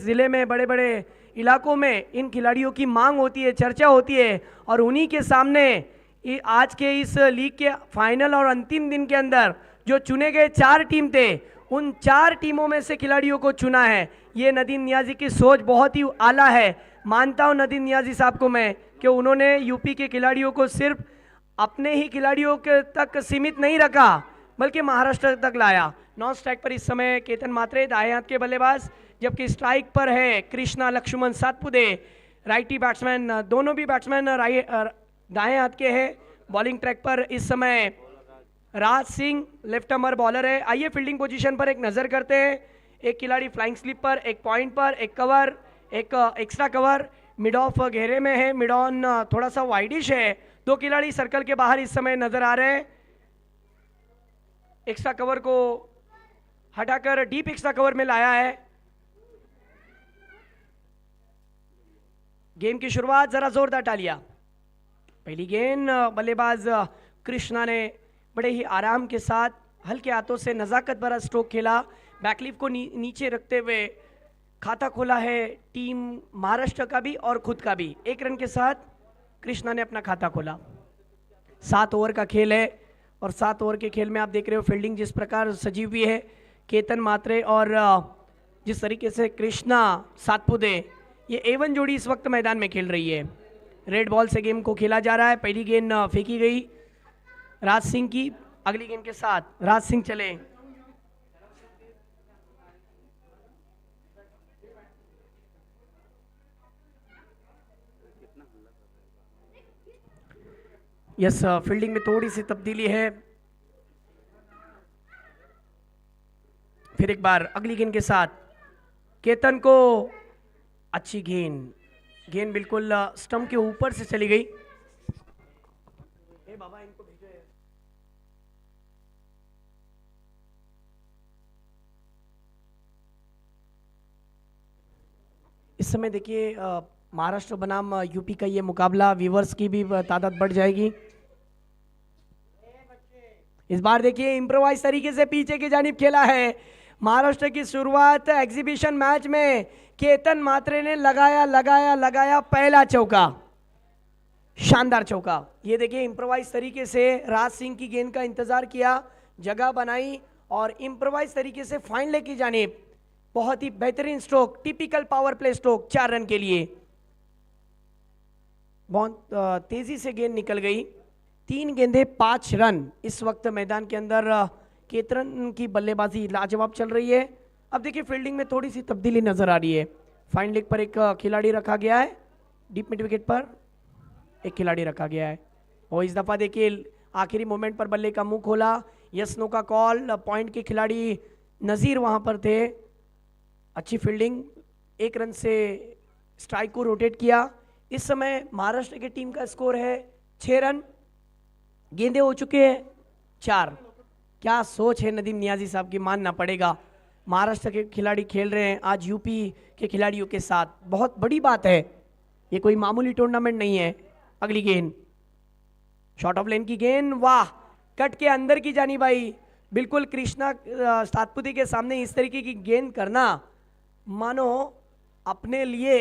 ज़िले में, बड़े बड़े इलाकों में इन खिलाड़ियों की मांग होती है, चर्चा होती है, और उन्हीं के सामने आज के इस लीग के फाइनल और अंतिम दिन के अंदर जो चुने गए 4 टीम थे, उन 4 टीमों में से खिलाड़ियों को चुना है। ये नदीम नियाजी की सोच बहुत ही आला है। मानता हूँ नदीम नियाजी साहब को मैं कि उन्होंने यूपी के खिलाड़ियों को सिर्फ अपने ही खिलाड़ियों के तक सीमित नहीं रखा, बल्कि महाराष्ट्र तक लाया। नॉन स्ट्राइक पर इस समय केतन मात्रे दाएं हाथ के बल्लेबाज, जबकि स्ट्राइक पर है कृष्णा लक्ष्मण सातपुते, राइटी बैट्समैन। दोनों भी बैट्समैन दाएं हाथ के हैं। बॉलिंग ट्रैक पर इस समय Raj Singh left armour bowler है। आइए फील्डिंग पोजीशन पर एक नज़र करते हैं। एक खिलाड़ी फ्लाइंग स्लिप पर, एक पॉइंट पर, एक कवर, एक एक्स्ट्रा कवर, मिड ऑफ घेरे में है, मिड ऑन थोड़ा सा वाइडिश है। 2 खिलाड़ी सर्कल के बाहर इस समय नजर आ रहे हैं। एक्स्ट्रा कवर को हटाकर डीप एक्स्ट्रा कवर में लाया है। गेम की शुरुआत जरा जोरदार तालियां। पहली गेंद बल्लेबाज कृष्णा ने बड़े ही आराम के साथ हल्के हाथों से नजाकत भरा स्ट्रोक खेला। बैकलिफ को नीचे रखते हुए खाता खोला है टीम महाराष्ट्र का भी और खुद का भी। 1 रन के साथ कृष्णा ने अपना खाता खोला। 7 ओवर का खेल है और 7 ओवर के खेल में आप देख रहे हो फील्डिंग जिस प्रकार सजी हुई है। केतन मात्रे और जिस तरीके से कृष्णा सातपुते, ये A1 जोड़ी इस वक्त मैदान में खेल रही है। रेड बॉल से गेम को खेला जा रहा है। पहली गेंद फेंकी गई राज सिंह की। अगली गेंद के साथ राज सिंह चले। यस, फील्डिंग में थोड़ी सी तब्दीली है। फिर एक बार अगली गेंद के साथ केतन को अच्छी गेंद बिल्कुल स्टंप के ऊपर से चली गई। बाबा इनको भेजो। इस समय देखिए महाराष्ट्र बनाम यूपी का ये मुकाबला, व्यूवर्स की भी तादाद बढ़ जाएगी। इस बार देखिए इम्प्रोवाइज तरीके से पीछे की जानिब खेला है। महाराष्ट्र की शुरुआत एग्जीबिशन मैच में केतन मात्रे ने लगाया पहला चौका, शानदार चौका। ये देखिए इम्प्रोवाइज तरीके से राज सिंह की गेंद का इंतजार किया, जगह बनाई और इम्प्रोवाइज तरीके से फाइन लेग की जानिब बहुत ही बेहतरीन stroke, typical power play stroke 4 run के लिए। बहुत तेजी से गेंद निकल गई। 3 गेंदें 5 रन। इस वक्त मैदान के अंदर केतन की बल्लेबाजी लाजवाब चल रही है। अब देखिए फील्डिंग में थोड़ी सी तब्दीली नजर आ रही है। फाइन लेग पर एक खिलाड़ी रखा गया है, डीप मिड विकेट पर एक खिलाड़ी रखा गया है। और इस दफा देखिए आखिरी मोमेंट पर बल्ले का मुंह खोला। यस नो का कॉल। पॉइंट के खिलाड़ी नजीर वहां पर थे। अच्छी फील्डिंग। 1 रन से स्ट्राइक को रोटेट किया। इस समय महाराष्ट्र की टीम का स्कोर है 6 रन। गेंदे हो चुके हैं 4। क्या सोच है नदीम नियाजी साहब की, मानना पड़ेगा। महाराष्ट्र के खिलाड़ी खेल रहे हैं आज यूपी के खिलाड़ियों के साथ, बहुत बड़ी बात है। ये कोई मामूली टूर्नामेंट नहीं है। अगली गेंद शॉर्ट ऑफ लेन की गेंद, वाह, कट के अंदर की जानी भाई। बिल्कुल कृष्णा सातपुते के सामने इस तरीके की गेंद करना, मानो अपने लिए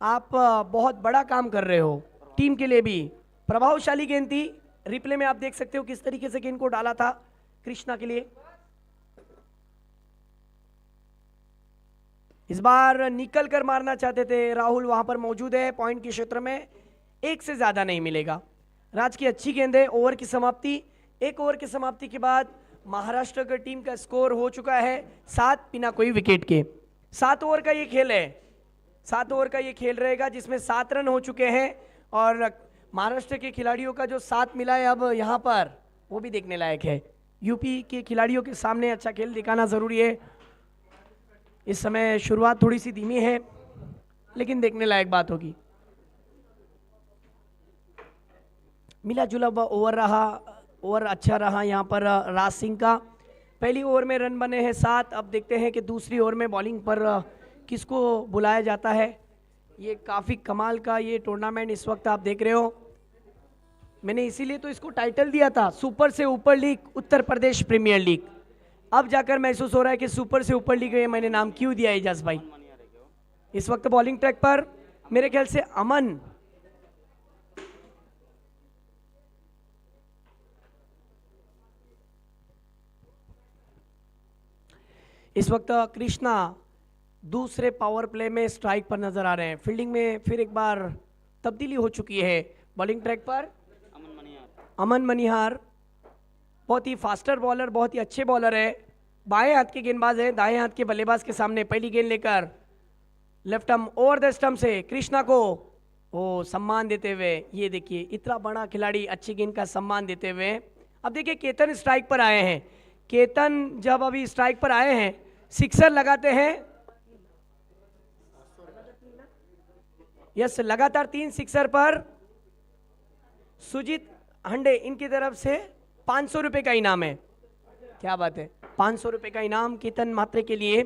आप बहुत बड़ा काम कर रहे हो, टीम के लिए भी प्रभावशाली गेंद थी। रिप्ले में आप देख सकते हो किस तरीके से गेंद को डाला था कृष्णा के लिए। इस बार निकल कर मारना चाहते थे राहुल, वहां पर मौजूद है पॉइंट के क्षेत्र में। 1 से ज्यादा नहीं मिलेगा। राज की अच्छी गेंद है। ओवर की समाप्ति। 1 ओवर की समाप्ति के बाद महाराष्ट्र की टीम का स्कोर हो चुका है 7 बिना कोई विकेट के। 7 ओवर का ये खेल है। 7 ओवर का ये खेल रहेगा जिसमें 7 रन हो चुके हैं और महाराष्ट्र के खिलाड़ियों का जो साथ मिला है अब यहाँ पर, वो भी देखने लायक है। यूपी के खिलाड़ियों के सामने अच्छा खेल दिखाना जरूरी है। इस समय शुरुआत थोड़ी सी धीमी है लेकिन देखने लायक बात होगी। मिला जुला ओवर रहा, ओवर अच्छा रहा यहाँ पर राज सिंह का। पहली ओवर में रन बने हैं 7। अब देखते हैं कि दूसरी ओवर में बॉलिंग पर किसको बुलाया जाता है। ये काफ़ी कमाल का ये टूर्नामेंट इस वक्त आप देख रहे हो। मैंने इसीलिए तो इसको टाइटल दिया था सुपर से ऊपर लीग, उत्तर प्रदेश प्रीमियर लीग। अब जाकर महसूस हो रहा है कि सुपर से ऊपर लीग ये मैंने नाम क्यों दिया एजाज भाई। इस वक्त बॉलिंग ट्रैक पर मेरे ख्याल से अमन, इस वक्त कृष्णा दूसरे पावर प्ले में स्ट्राइक पर नजर आ रहे हैं। फील्डिंग में फिर एक बार तब्दीली हो चुकी है। बॉलिंग ट्रैक पर अमन मनिहार, बहुत ही फास्टर बॉलर, बहुत ही अच्छे बॉलर है। बाएं हाथ के गेंदबाज है, दाएं हाथ के बल्लेबाज के सामने पहली गेंद लेकर left arm over the stump से कृष्णा को सम्मान देते हुए, ये देखिए इतना बड़ा खिलाड़ी अच्छी गेंद का सम्मान देते हुए। अब देखिए केतन स्ट्राइक पर आए हैं। केतन जब अभी स्ट्राइक पर आए हैं, सिक्सर लगाते हैं। यस, लगातार 3 सिक्सर पर सुजीत हंडे इनकी तरफ से 500 रुपए का इनाम है। क्या बात है, 500 रुपए का इनाम केतन मात्रे के लिए।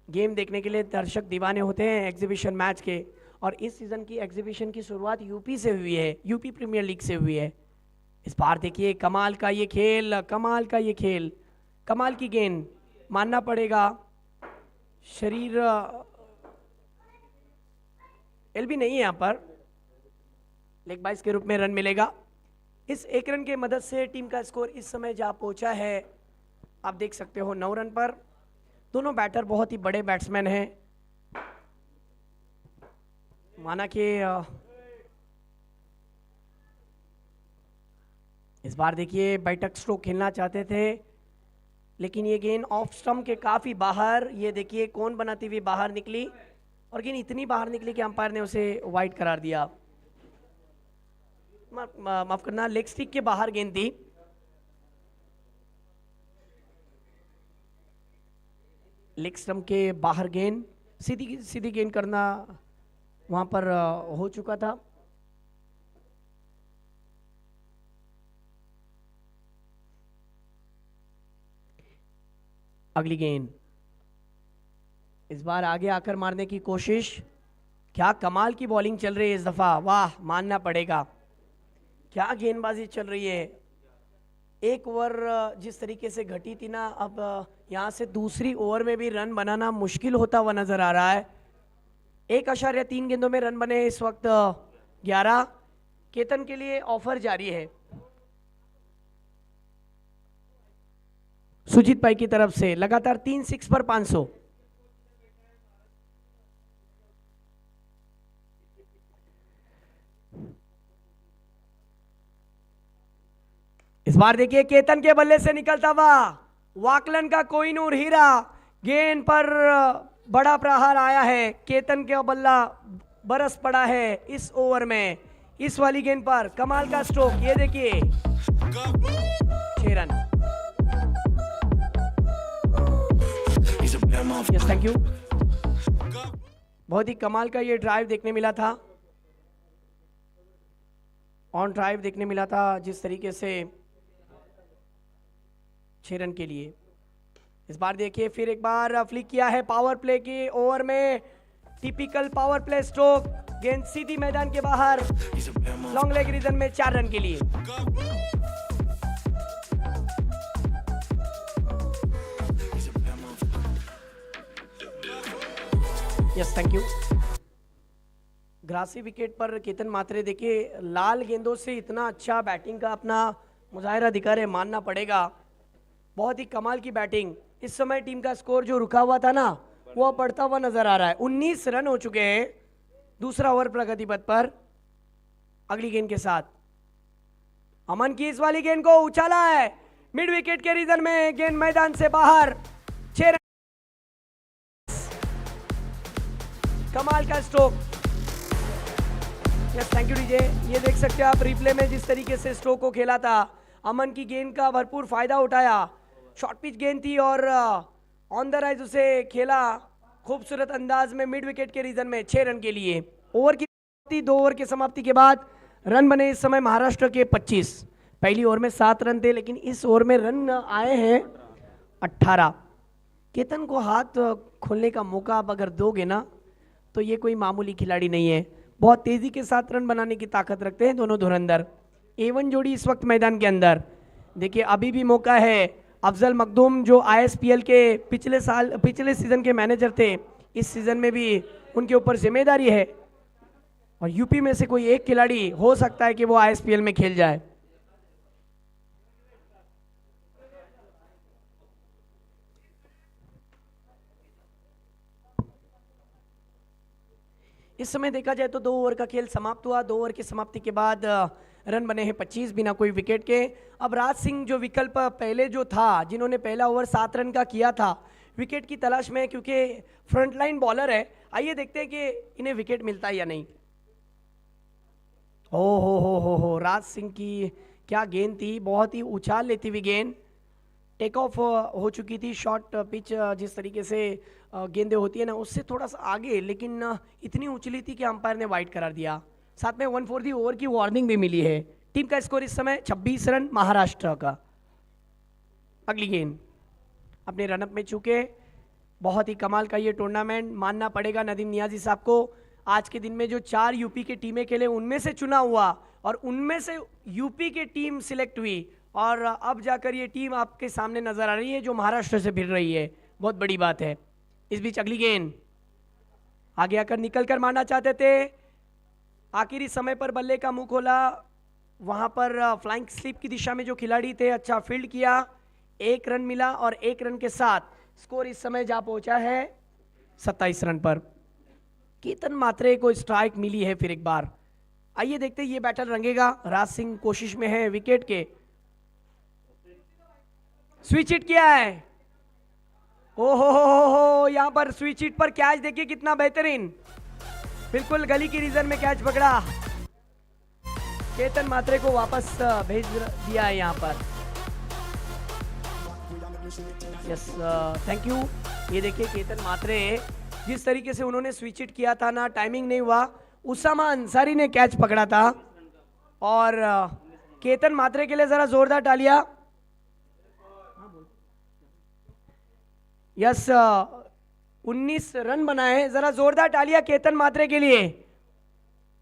गेम देखने के लिए दर्शक दीवाने होते हैं एग्जीबिशन मैच के, और इस सीजन की एग्जीबिशन की शुरुआत यूपी से हुई है, यूपी प्रीमियर लीग से हुई है। इस बार देखिए कमाल का ये खेल, कमाल का ये खेल, कमाल की गेंद, मानना पड़ेगा। शरीर एलबी नहीं है यहाँ पर, लेग बाइस के रूप में रन मिलेगा। इस 1 रन के मदद से टीम का स्कोर इस समय जा पहुंचा है, आप देख सकते हो 9 रन पर। दोनों बैटर बहुत ही बड़े बैट्समैन हैं। माना कि इस बार देखिए बैठक स्ट्रोक खेलना चाहते थे, लेकिन ये गेंद ऑफ स्टंप के काफी बाहर, ये देखिए कौन बनाती हुई बाहर निकली, और गेंद इतनी बाहर निकली कि अंपायर ने उसे वाइड करार दिया। माफ करना, लेग स्टिक के बाहर गेंद थी। लेग स्टंप के बाहर गेंद, सीधी सीधी गेंद करना वहां पर हो चुका था। अगली गेंद, इस बार आगे आकर मारने की कोशिश। क्या कमाल की बॉलिंग चल रही है इस दफा, वाह मानना पड़ेगा। क्या गेंदबाजी चल रही है। एक ओवर जिस तरीके से घटी थी ना, अब यहाँ से दूसरी ओवर में भी रन बनाना मुश्किल होता हुआ नजर आ रहा है। 1.3 गेंदों में रन बने इस वक्त 11। केतन के लिए ऑफर जारी है सुजीत भाई की तरफ से, लगातार 3 6 पर 500। इस बार देखिए केतन के बल्ले से निकलता हुआ वाकलन का कोहिनूर हीरा, गेंद पर बड़ा प्रहार आया है। केतन का बल्ला बरस पड़ा है इस ओवर में। इस वाली गेंद पर कमाल का स्ट्रोक, ये देखिए 6 रन। Yes, thank you. बहुत ही कमाल का ये ड्राइव देखने मिला था, ऑन ड्राइव देखने मिला था, जिस तरीके से 6 रन के लिए। इस बार देखिए फिर एक बार फ्लिक किया है पावर प्ले की ओवर में, टिपिकल पावर प्ले स्ट्रोक, गेंद सीधी मैदान के बाहर, लॉन्ग लेग रीजन में 4 रन के लिए। Yes, thank you. Grassy wicket पर केतन मात्रे देखिए लाल गेंदों से इतना अच्छा बैटिंग का अपना मुजाहिरा दिखा रहे, मानना पड़ेगा। बहुत ही कमाल की बैटिंग। इस समय टीम का स्कोर जो रुका हुआ था ना, वो बढ़ता हुआ नजर आ रहा है। 19 रन हो चुके हैं, दूसरा ओवर प्रगति पथ पर। अगली गेंद के साथ अमन की इस वाली गेंद को उछाला है मिड विकेट के रीजन में, गेंद मैदान से बाहर। 6 रन, कमाल का stroke. Yes, thank you DJ. ये देख सकते हो आप रिप्ले में जिस तरीके से स्ट्रोक को खेला था, अमन की गेंद का भरपूर फायदा उठाया। शॉर्ट पिच गेंद थी और ऑन द राइज उसे खेला खूबसूरत अंदाज में मिड विकेट के रीजन में 6 रन के लिए। ओवर की 2 ओवर की समाप्ति के बाद रन बने इस समय महाराष्ट्र के 25। पहली ओवर में 7 रन थे, लेकिन इस ओवर में रन आए हैं 18। केतन को हाथ खोलने का मौका आप अगर दोगे ना, तो ये कोई मामूली खिलाड़ी नहीं है। बहुत तेजी के साथ रन बनाने की ताकत रखते हैं दोनों धुरंधर। A1 जोड़ी इस वक्त मैदान के अंदर। देखिए अभी भी मौका है अफजल मखदूम जो ISPL के पिछले सीजन के मैनेजर थे, इस सीजन में भी उनके ऊपर जिम्मेदारी है और यूपी में से कोई एक खिलाड़ी हो सकता है कि वो ISPL में खेल जाए। इस समय देखा जाए तो 2 ओवर का खेल समाप्त हुआ। 2 ओवर की समाप्ति के बाद रन बने हैं 25 बिना कोई विकेट के। अब राज सिंह जो विकल्प पहले जो था, जिन्होंने पहला ओवर 7 रन का किया था, विकेट की तलाश में, क्योंकि फ्रंटलाइन बॉलर है। आइए देखते हैं कि इन्हें विकेट मिलता है या नहीं। ओ हो राज सिंह की क्या गेंद थी, बहुत ही उछाल लेती हुई गेंद। टेक ऑफ हो चुकी थी, शॉर्ट पिच जिस तरीके से गेंदें होती है ना, उससे थोड़ा सा आगे, लेकिन इतनी उछली थी कि अंपायर ने वाइड करार दिया। साथ में 1 for the ओवर की वार्निंग भी मिली है। टीम का स्कोर इस समय 26 रन महाराष्ट्र का। अगली गेंद अपने रनअप में चूके। बहुत ही कमाल का ये टूर्नामेंट, मानना पड़ेगा नदीम नियाजी साहब को। आज के दिन में जो 4 यूपी के टीमें खेले, उनमें से चुना हुआ और उनमें से यूपी की टीम सिलेक्ट हुई और अब जाकर ये टीम आपके सामने नजर आ रही है जो महाराष्ट्र से भिड़ रही है। बहुत बड़ी बात है। इस बीच अगली गेंद आगे आकर निकल कर मारना चाहते थे, आखिरी समय पर बल्ले का मुंह खोला। वहां पर फ्लाइंग स्लिप की दिशा में जो खिलाड़ी थे, अच्छा फील्ड किया, 1 रन मिला और 1 रन के साथ स्कोर इस समय जा पहुंचा है 27 रन पर। केतन मात्रे को स्ट्राइक मिली है फिर एक बार। आइए देखते हैं ये बैटल रंगेगा। राज सिंह कोशिश में है विकेट के, स्विच हिट किया है। ओहो यहां पर स्विच हिट पर कैच देखिए कितना बेहतरीन, बिल्कुल गली की रीजन में कैच पकड़ा। केतन मात्रे को वापस भेज दिया है यहां पर। Yes thank you. ये देखिए केतन मात्रे, जिस तरीके से उन्होंने स्विच हिट किया था ना, टाइमिंग नहीं हुआ, उसामा अंसारी ने कैच पकड़ा था। और केतन मात्रे के लिए जरा जोरदार तालियां। यस 19 रन बनाए, जरा जोरदार तालियां केतन मात्रे के लिए।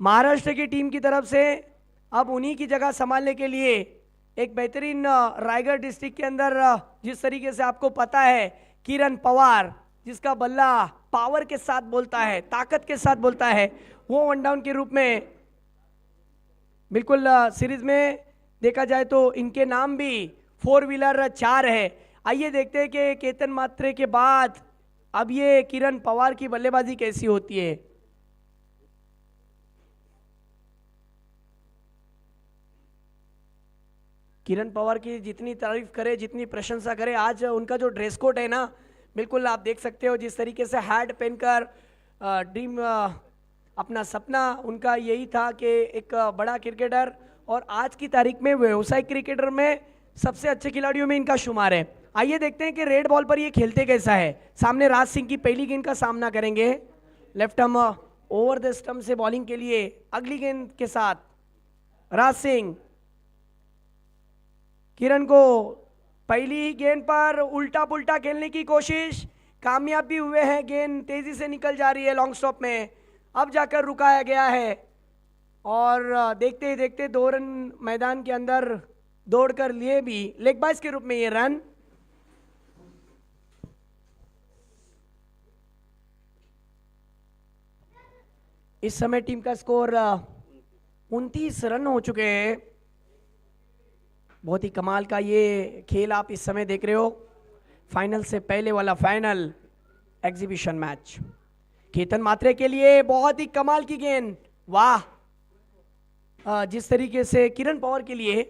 महाराष्ट्र की टीम की तरफ से अब उन्हीं की जगह संभालने के लिए एक बेहतरीन रायगढ़ डिस्ट्रिक्ट के अंदर, जिस तरीके से आपको पता है, किरण पवार, जिसका बल्ला पावर के साथ बोलता है, ताकत के साथ बोलता है, वो वन डाउन के रूप में बिल्कुल सीरीज में देखा जाए तो इनके नाम भी 4 व्हीलर 4 है। आइए देखते हैं कि केतन मात्रे के बाद अब ये किरण पवार की बल्लेबाजी कैसी होती है। किरण पवार की जितनी तारीफ करे, जितनी प्रशंसा करे, आज उनका जो ड्रेस कोड है ना, बिल्कुल आप देख सकते हो जिस तरीके से हैट पहनकर ड्रीम अपना सपना उनका यही था कि एक बड़ा क्रिकेटर, और आज की तारीख में व्यावसायिक क्रिकेटर में सबसे अच्छे खिलाड़ियों में इनका शुमार है। आइए देखते हैं कि रेड बॉल पर ये खेलते कैसा है। सामने राज सिंह की पहली गेंद का सामना करेंगे, left arm over the stump से बॉलिंग के लिए। अगली गेंद के साथ राज सिंह किरण को पहली गेंद पर उल्टा पुल्टा खेलने की कोशिश, कामयाब भी हुए हैं। गेंद तेजी से निकल जा रही है लॉन्ग स्टॉप में, अब जाकर रुकाया गया है और देखते ही देखते 2 रन मैदान के अंदर दौड़कर लिए भी लेग बाइस के रूप में ये रन। इस समय टीम का स्कोर 29 रन हो चुके हैं। बहुत ही कमाल का ये खेल आप इस समय देख रहे हो, फाइनल से पहले वाला फाइनल एग्जीबिशन मैच। केतन मात्रे के लिए बहुत ही कमाल की गेंद, वाह। जिस तरीके से किरण पवार के लिए,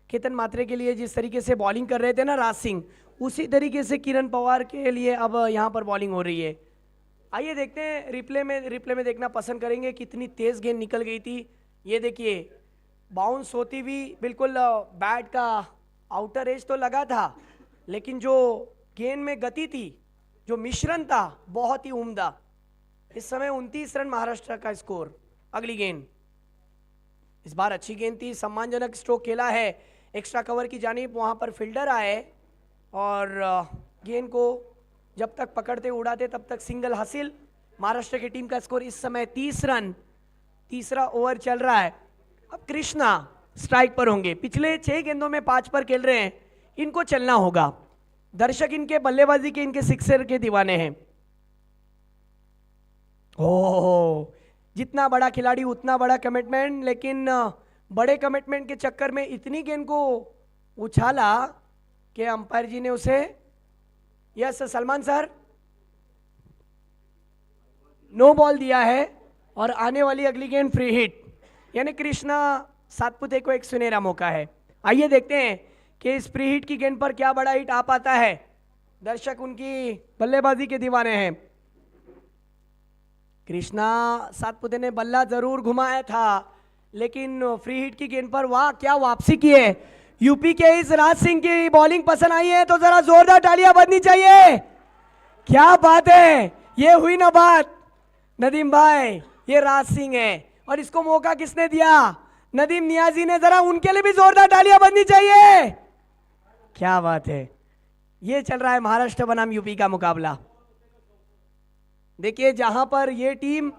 केतन मात्रे के लिए जिस तरीके से बॉलिंग कर रहे थे ना राज सिंह, उसी तरीके से किरण पवार के लिए अब यहाँ पर बॉलिंग हो रही है। आइए देखते हैं, रिप्ले में देखना पसंद करेंगे कितनी तेज गेंद निकल गई थी। ये देखिए बाउंस होती हुई, बिल्कुल बैट का आउटर एज तो लगा था, लेकिन जो गेंद में गति थी, जो मिश्रण था, बहुत ही उम्दा। इस समय 29 रन महाराष्ट्र का स्कोर। अगली गेंद इस बार अच्छी गेंद थी, सम्मानजनक स्ट्रोक खेला है एक्स्ट्रा कवर की जानिब, वहां पर फील्डर आए और गेंद को जब तक पकड़ते उड़ाते तब तक सिंगल हासिल। महाराष्ट्र की टीम का स्कोर इस समय 30 रन। तीसरा ओवर चल रहा है। अब कृष्णा स्ट्राइक पर होंगे, पिछले 6 गेंदों में 5 पर खेल रहे हैं, इनको चलना होगा। दर्शक इनके बल्लेबाजी के, इनके सिक्सर के दीवाने हैं। ओह, जितना बड़ा खिलाड़ी उतना बड़ा कमिटमेंट, लेकिन बड़े कमिटमेंट के चक्कर में इतनी गेंद को उछाला कि अंपायर जी ने उसे, yes Salman sir, no ball दिया है और आने वाली अगली गेंद फ्री हिट, यानी कृष्णा सातपुते को एक सुनहरा मौका है। आइए देखते हैं कि इस फ्री हिट की गेंद पर क्या बड़ा हिट आ पाता है। दर्शक उनकी बल्लेबाजी के दीवाने हैं। कृष्णा सातपुते ने बल्ला जरूर घुमाया था, लेकिन फ्री हिट की गेंद पर वाह क्या वापसी की है। यूपी के इस राज सिंह की बॉलिंग पसंद आई है तो जरा जोरदार तालियां बजनी चाहिए। क्या बात है, ये हुई ना बात नदीम भाई, ये राज सिंह है और इसको मौका किसने दिया? नदीम नियाजी ने। जरा उनके लिए भी जोरदार तालियां बजनी चाहिए। क्या बात है, ये चल रहा है महाराष्ट्र बनाम यूपी का मुकाबला। देखिए जहां पर ये टीम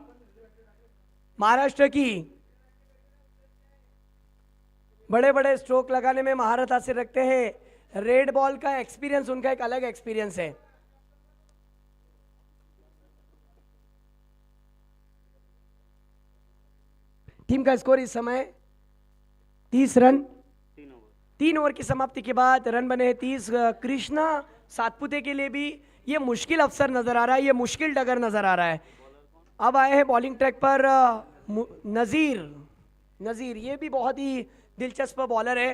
महाराष्ट्र की बड़े बड़े स्ट्रोक लगाने में महारत हासिल रखते हैं, रेड बॉल का एक्सपीरियंस उनका एक अलग एक्सपीरियंस है। टीम का स्कोर इस समय 30 रन। 3 ओवर की समाप्ति के बाद रन बने हैं 30। कृष्णा सातपुते के लिए भी ये मुश्किल अवसर नजर आ रहा है, ये मुश्किल डगर नजर आ रहा है। अब आए हैं बॉलिंग ट्रैक पर नजीर, ये भी बहुत ही दिलचस्प बॉलर है।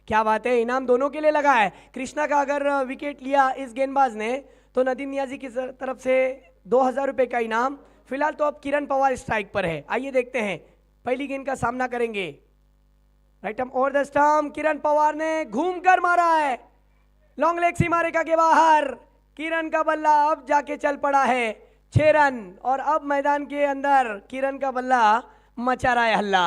क्या बात है, इनाम दोनों के लिए लगा है। कृष्णा का अगर विकेट लिया इस गेंदबाज ने तो नदीम नियाजी की तरफ से 2000 रुपए का इनाम। फिलहाल तो अब किरण पवार स्ट्राइक पर है। आइए देखते हैं पहली गेंद का सामना करेंगे। Right arm over the stump, Kiran Pawar ने घूमकर मारा है, लॉन्ग लेग सीमा रेखा के बाहर। किरण का बल्ला अब जाके चल पड़ा है, 6 रन। और अब मैदान के अंदर किरण का बल्ला मचा रहा है हल्ला।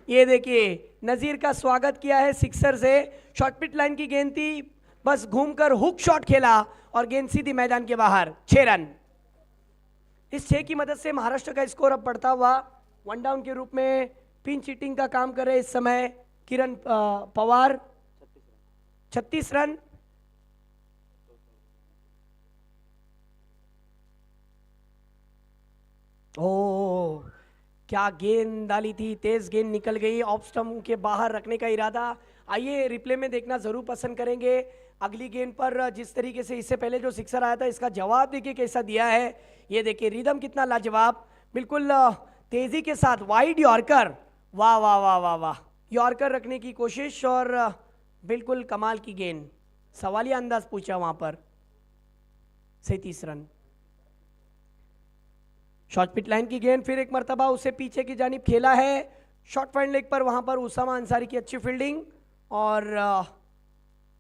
ये देखिए नजीर का स्वागत किया है सिक्सर से। शॉर्ट पिट लाइन की गेंद थी, बस घूमकर हुक शॉट खेला और गेंद सीधी मैदान के बाहर। 6 रन। इस 6 की मदद से महाराष्ट्र का स्कोर अब बढ़ता हुआ 1 डाउन के रूप में पिंच हिटिंग का काम कर रहे इस समय किरण पवार। 36 रन। ओ क्या गेंद डाली थी, तेज गेंद निकल गई, ऑफ स्टंप के बाहर रखने का इरादा। आइए रिप्ले में देखना जरूर पसंद करेंगे। अगली गेंद पर जिस तरीके से इससे पहले जो सिक्सर आया था इसका जवाब देखिए कैसा दिया है। ये देखिए रिदम कितना लाजवाब, बिल्कुल तेजी के साथ वाइड यॉर्कर। वाह वाह वाह वाह वाह, यॉर्कर रखने की कोशिश और बिल्कुल कमाल की गेंद। सवालिया अंदाज पूछा वहां पर। 37 रन। शॉर्ट पिट लाइन की गेंद फिर एक मर्तबा उसे पीछे की जानिब खेला है। शॉर्ट पॉइंट लेग पर वहां पर उसामा अंसारी की अच्छी फील्डिंग और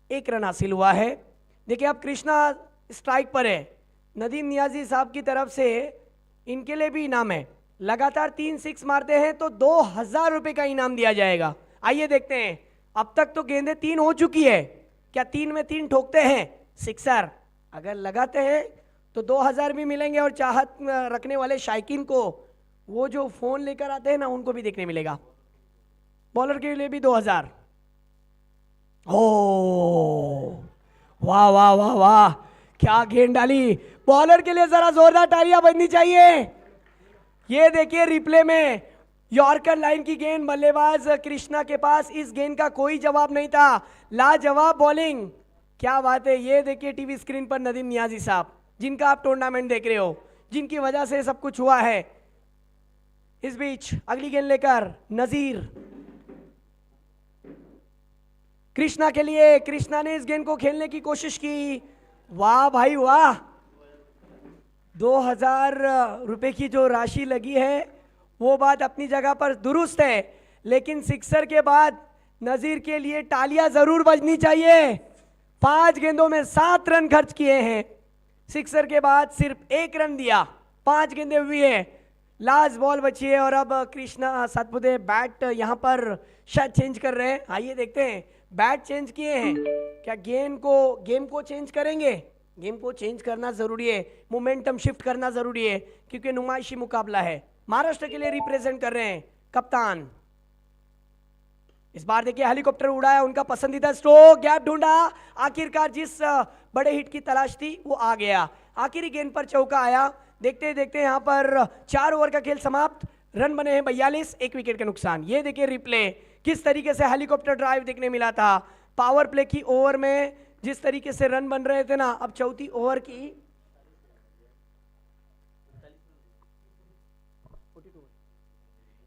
1 रन हासिल हुआ है। देखिए अब कृष्णा स्ट्राइक पर है। नदीम नियाजी साहब की तरफ से इनके लिए भी इनाम है। लगातार 3 सिक्स मारते हैं तो 2000 रुपए का इनाम दिया जाएगा। आइए देखते हैं, अब तक तो गेंदें 3 हो चुकी है, क्या 3 में 3 ठोकते हैं सिक्सर? अगर लगाते हैं तो 2000 भी मिलेंगे और चाहत रखने वाले शायकीन को वो जो फोन लेकर आते हैं ना उनको भी देखने मिलेगा। बॉलर के लिए भी 2000। ओ वाह वाह वाह वाह, क्या गेंद डाली। बॉलर के लिए जरा जोरदार तालियां बजनी चाहिए। ये देखिए रिप्ले में यॉर्कर लाइन की गेंद, बल्लेबाज कृष्णा के पास इस गेंद का कोई जवाब नहीं था। लाजवाब बॉलिंग, क्या बात है। ये देखिए टीवी स्क्रीन पर नदीम नियाजी साहब, जिनका आप टूर्नामेंट देख रहे हो, जिनकी वजह से सब कुछ हुआ है। इस बीच अगली गेंद लेकर नजीर कृष्णा के लिए। कृष्णा ने इस गेंद को खेलने की कोशिश की। वाह भाई वाह, 2000 रुपए की जो राशि लगी है वो बात अपनी जगह पर दुरुस्त है, लेकिन सिक्सर के बाद नजीर के लिए तालियां जरूर बजनी चाहिए। 5 गेंदों में 7 रन खर्च किए हैं, सिक्सर के बाद सिर्फ 1 रन दिया। 5 गेंदें हुई है, लास्ट बॉल बची है और अब कृष्णा सातपुते बैट यहां पर शायद चेंज कर रहे हैं। आइए देखते हैं, बैट चेंज किए हैं, क्या गेम को चेंज करेंगे? गेम को चेंज करना जरूरी है, मोमेंटम शिफ्ट करना जरूरी है, क्योंकि नुमाइशी मुकाबला है। महाराष्ट्र के लिए रिप्रेजेंट कर रहे हैं कप्तान इस बार देखिए हेलीकॉप्टर उड़ाया, उनका पसंदीदा स्ट्रोक, गैप ढूंढा, आखिरकार जिस बड़े हिट की तलाश थी वो आ गया, आखिरी गेंद पर चौका आया। देखते देखते यहाँ पर 4 ओवर का खेल समाप्त, रन बने हैं 42, 1 विकेट का नुकसान। ये देखिए रिप्ले, किस तरीके से हेलीकॉप्टर ड्राइव देखने मिला था। पावर प्ले की ओवर में जिस तरीके से रन बन रहे थे ना, अब चौथी ओवर की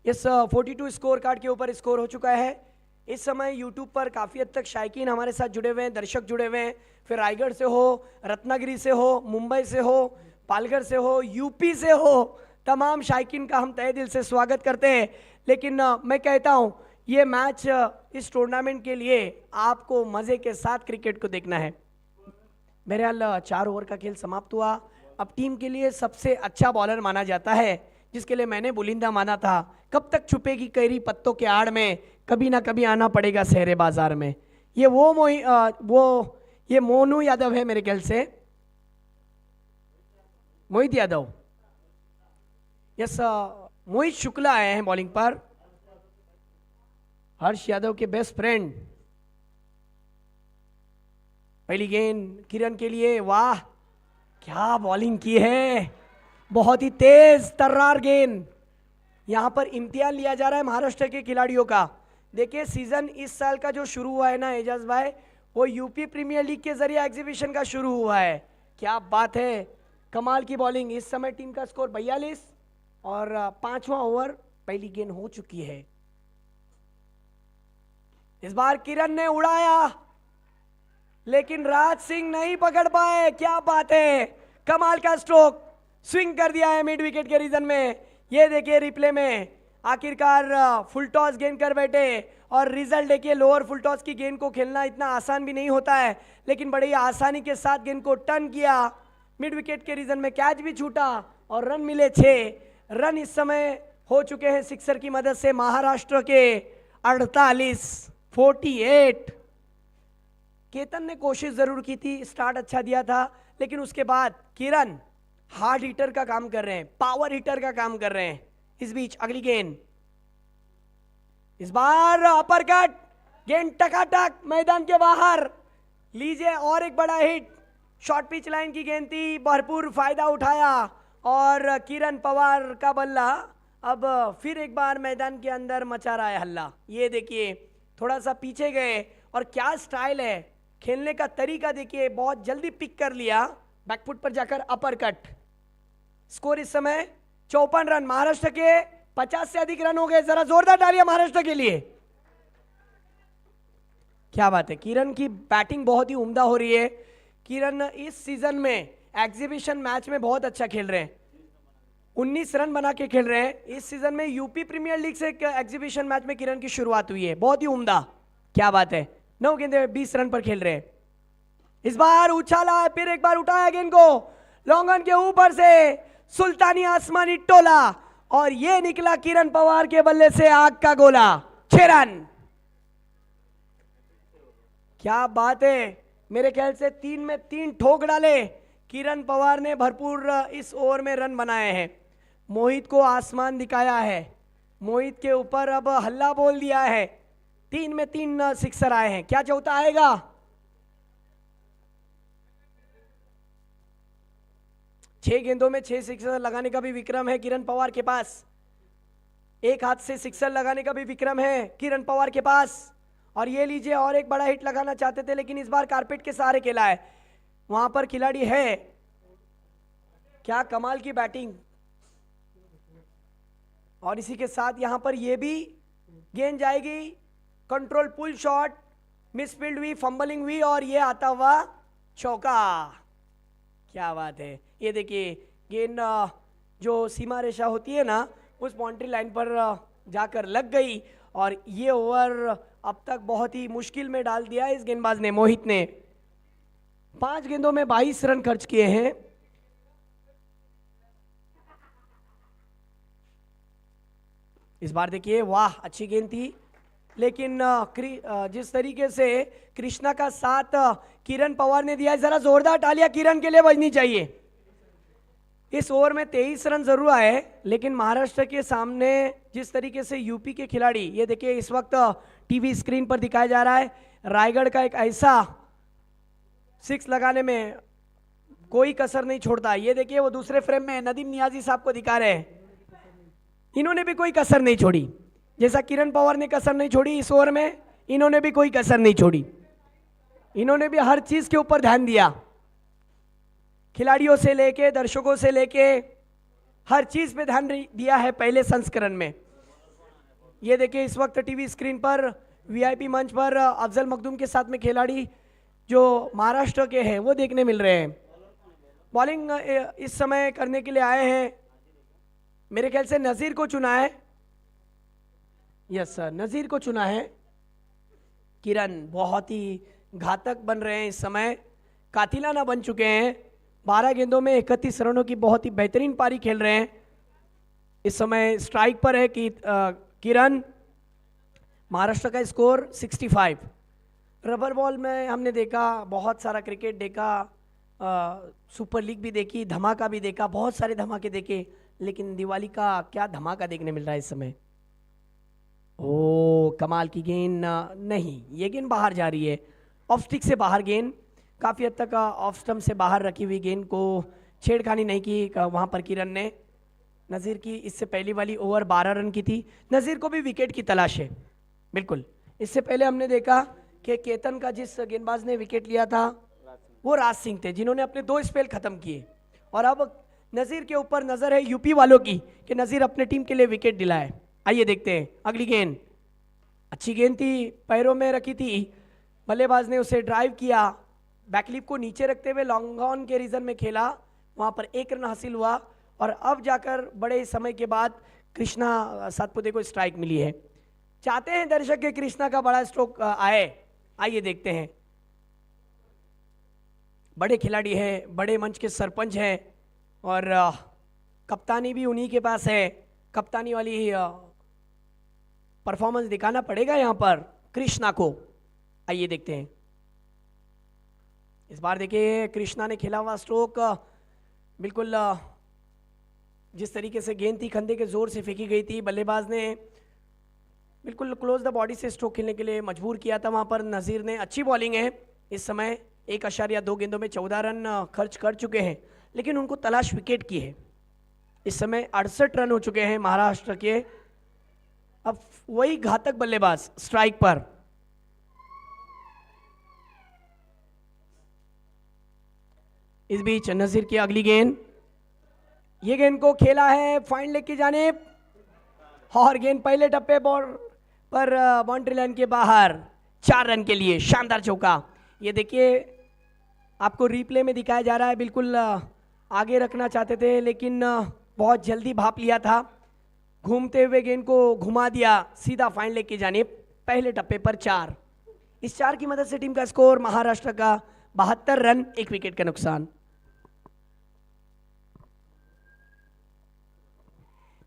इस 42 स्कोर कार्ड के ऊपर स्कोर हो चुका है। इस समय यूट्यूब पर काफ़ी हद तक शायकीन हमारे साथ जुड़े हुए हैं, दर्शक जुड़े हुए हैं, फिर रायगढ़ से हो, रत्नागिरी से हो, मुंबई से हो, पालघर से हो, यूपी से हो, तमाम शायकीन का हम तहे दिल से स्वागत करते हैं। लेकिन मैं कहता हूं ये मैच इस टूर्नामेंट के लिए आपको मज़े के साथ क्रिकेट को देखना है। बहरहाल 4 ओवर का खेल समाप्त हुआ। अब टीम के लिए सबसे अच्छा बॉलर माना जाता है, जिसके लिए मैंने बुलिंदा माना था। कब तक छुपेगी कैरी पत्तों के आड़ में, कभी ना कभी आना पड़ेगा शहरे बाजार में। ये ये मोनू यादव है मेरे ख्याल से, मोहित यादव, यस, मोहित शुक्ला आए हैं बॉलिंग पर, हर्ष यादव के बेस्ट फ्रेंड। पहली गेंद किरण के लिए, वाह क्या बॉलिंग की है, बहुत ही तेज तर्रार गेंद। यहां पर इम्तिहान लिया जा रहा है महाराष्ट्र के खिलाड़ियों का। देखिए सीजन इस साल का जो शुरू हुआ है ना एजाज भाई, वो यूपी प्रीमियर लीग के जरिए एग्जीबिशन का शुरू हुआ है। क्या बात है, कमाल की बॉलिंग। इस समय टीम का स्कोर 42 और 5वां ओवर, पहली गेंद हो चुकी है। इस बार किरण ने उड़ाया लेकिन राज सिंह नहीं पकड़ पाए। क्या बात है, कमाल का स्ट्रोक, स्विंग कर दिया है मिड विकेट के रीजन में। ये देखिए रिप्ले में, आखिरकार फुल टॉस गेंद कर बैठे और रिजल्ट देखिए। लोअर फुल टॉस की गेंद को खेलना इतना आसान भी नहीं होता है, लेकिन बड़ी आसानी के साथ गेंद को टर्न किया, मिड विकेट के रीजन में कैच भी छूटा और रन मिले 6 रन। इस समय हो चुके हैं सिक्सर की मदद से महाराष्ट्र के 48। केतन ने कोशिश जरूर की थी, स्टार्ट अच्छा दिया था, लेकिन उसके बाद किरण हार्ड हिटर का काम कर रहे हैं, पावर हिटर का काम कर रहे हैं। इस बीच अगली गेंद, इस बार अपर कट, गेंद टकाटक मैदान के बाहर। लीजिए और एक बड़ा हिट, शॉर्ट पिच लाइन की गेंद थी, भरपूर फायदा उठाया और किरण पवार का बल्ला अब फिर एक बार मैदान के अंदर मचा रहा है हल्ला। ये देखिए थोड़ा सा पीछे गए और क्या स्टाइल है खेलने का, तरीका देखिए, बहुत जल्दी पिक कर लिया, बैकफुट पर जाकर अपर कट। स्कोर इस समय 54 रन, महाराष्ट्र के 50 से अधिक रन हो गए। जरा जोरदार तालियां महाराष्ट्र के लिए। क्या बात है, किरण की बैटिंग बहुत ही उम्दा हो रही है। किरण इस सीजन में एग्जीबिशन मैच में बहुत अच्छा खेल रहे हैं, 19 रन बना के खेल रहे हैं। इस सीजन में यूपी प्रीमियर लीग से एग्जीबिशन मैच में किरण की शुरुआत हुई है, बहुत ही उम्दा। क्या बात है, 9 गेंदे 20 रन पर खेल रहे हैं। इस बार उछाला, फिर एक बार उठाया गेंद को लॉन्गन के ऊपर से, सुल्तानी आसमानी टोला और ये निकला किरण पवार के बल्ले से आग का गोला, 6 रन। क्या बात है, मेरे ख्याल से 3 में 3 ठोक डाले किरण पवार ने, भरपूर इस ओवर में रन बनाए हैं। मोहित को आसमान दिखाया है, मोहित के ऊपर अब हल्ला बोल दिया है। 3 में 3 सिक्सर आए हैं, क्या चौथा आएगा? छह गेंदों में 6 सिक्सर लगाने का भी विक्रम है किरण पवार के पास, एक हाथ से सिक्सर लगाने का भी विक्रम है किरण पवार के पास। और ये लीजिए और एक बड़ा हिट लगाना चाहते थे, लेकिन इस बार कारपेट के सहारे खेला है, वहां पर खिलाड़ी है। क्या कमाल की बैटिंग। और इसी के साथ यहां पर ये भी गेंद जाएगी, कंट्रोल पुल शॉट, मिसफील्ड हुई, फंबलिंग हुई और ये आता हुआ चौका। क्या बात है, ये देखिए गेंद जो सीमा रेखा होती है ना, उस बाउंड्री लाइन पर जाकर लग गई और ये ओवर अब तक बहुत ही मुश्किल में डाल दिया इस गेंदबाज ने, मोहित ने। 5 गेंदों में 22 रन खर्च किए हैं। इस बार देखिए, वाह अच्छी गेंद थी, लेकिन जिस तरीके से कृष्णा का साथ किरण पवार ने दिया है, जरा जोरदार तालियां किरण के लिए बजनी चाहिए। इस ओवर में 23 रन जरूर आए, लेकिन महाराष्ट्र के सामने जिस तरीके से यूपी के खिलाड़ी, ये देखिए इस वक्त टीवी स्क्रीन पर दिखाया जा रहा है। रायगढ़ का एक ऐसा 6 लगाने में कोई कसर नहीं छोड़ता। ये देखिए वो दूसरे फ्रेम में नदीम नियाजी साहब को दिखा रहे हैं, इन्होंने भी कोई कसर नहीं छोड़ी। जैसा किरण पवार ने कसर नहीं छोड़ी इस ओवर में, इन्होंने भी कोई कसर नहीं छोड़ी। इन्होंने भी हर चीज के ऊपर ध्यान दिया, खिलाड़ियों से लेके दर्शकों से लेके हर चीज पे ध्यान दिया है पहले संस्करण में। ये देखिए इस वक्त टीवी स्क्रीन पर वीआईपी मंच पर अफजल मखदूम के साथ में खिलाड़ी जो महाराष्ट्र के हैं वो देखने मिल रहे हैं। बॉलिंग इस समय करने के लिए आए हैं, मेरे ख्याल से नजीर को चुना है। यस सर, नजीर को चुना है। किरण बहुत ही घातक बन रहे हैं इस समय, कातिलाना बन चुके हैं। 12 गेंदों में 31 रनों की बहुत ही बेहतरीन पारी खेल रहे हैं। इस समय स्ट्राइक पर है कि किरण। महाराष्ट्र का स्कोर 65। रबर बॉल में हमने देखा, बहुत सारा क्रिकेट देखा, सुपर लीग भी देखी, धमाका भी देखा, बहुत सारे धमाके देखे, लेकिन दिवाली का क्या धमाका देखने मिल रहा है इस समय। ओ कमाल की गेंद, नहीं ये गेंद बाहर जा रही है, ऑफ स्टिक से बाहर गेंद, काफ़ी हद तक ऑफ स्टंप से बाहर रखी हुई गेंद को छेड़खानी नहीं की वहाँ पर किरण ने। नज़ीर की इससे पहली वाली ओवर 12 रन की थी। नज़ीर को भी विकेट की तलाश है, बिल्कुल। इससे पहले हमने देखा कि केतन का जिस गेंदबाज ने विकेट लिया था वो राज सिंह थे, जिन्होंने अपने 2 स्पेल खत्म किए। और अब नज़ीर के ऊपर नज़र है यूपी वालों की कि नज़ीर अपने टीम के लिए विकेट दिलाए। आइए देखते हैं अगली गेंद। अच्छी गेंद थी, पैरों में रखी थी, बल्लेबाज ने उसे ड्राइव किया, बैकलिप को नीचे रखते हुए लॉन्ग ऑन के रीजन में खेला, वहां पर 1 रन हासिल हुआ। और अब जाकर बड़े समय के बाद कृष्णा सातपुते को स्ट्राइक मिली है। चाहते हैं दर्शक के कृष्णा का बड़ा स्ट्रोक आए, आइए देखते हैं। बड़े खिलाड़ी हैं, बड़े मंच के सरपंच हैं और कप्तानी भी उन्हीं के पास है। कप्तानी वाली परफॉर्मेंस दिखाना पड़ेगा यहां पर कृष्णा को। आइए देखते हैं। इस बार देखिए कृष्णा ने खेला हुआ स्ट्रोक, बिल्कुल जिस तरीके से गेंद थी खंदे के जोर से फेंकी गई थी, बल्लेबाज ने बिल्कुल क्लोज द बॉडी से स्ट्रोक खेलने के लिए मजबूर किया था। वहां पर नज़ीर ने अच्छी बॉलिंग है, इस समय 1.2 गेंदों में 14 रन खर्च कर चुके हैं, लेकिन उनको तलाश विकेट की है। इस समय 68 रन हो चुके हैं महाराष्ट्र के। अब वही घातक बल्लेबाज स्ट्राइक पर। इस बीच नजीर की अगली गेंद, ये गेंद को खेला है फाइन लेग की जानिब और गेंद पहले टप्पे पर बाउंड्री लाइन के बाहर 4 रन के लिए शानदार चौका। ये देखिए आपको रिप्ले में दिखाया जा रहा है, बिल्कुल आगे रखना चाहते थे लेकिन बहुत जल्दी भाप लिया था, घूमते हुए गेंद को घुमा दिया सीधा फाइन लेग की जानिब, पहले टप्पे पर 4। इस 4 की मदद से टीम का स्कोर महाराष्ट्र का 72 रन, 1 विकेट का नुकसान।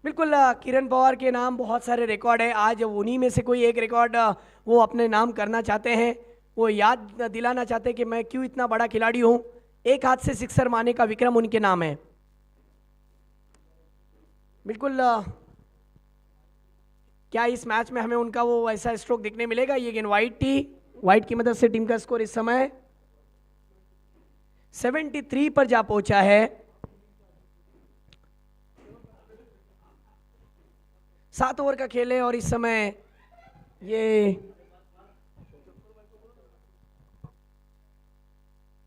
बिल्कुल किरण पवार के नाम बहुत सारे रिकॉर्ड है, आज उन्हीं में से कोई एक रिकॉर्ड वो अपने नाम करना चाहते हैं। वो याद दिलाना चाहते हैं कि मैं क्यों इतना बड़ा खिलाड़ी हूं। एक हाथ से सिक्सर मारने का विक्रम उनके नाम है। बिल्कुल क्या इस मैच में हमें उनका वो ऐसा स्ट्रोक देखने मिलेगा। ये गेंद वाइड थी, वाइड की मदद से टीम का स्कोर इस समय 73 पर जा पहुंचा है। 7 ओवर का खेल है और इस समय ये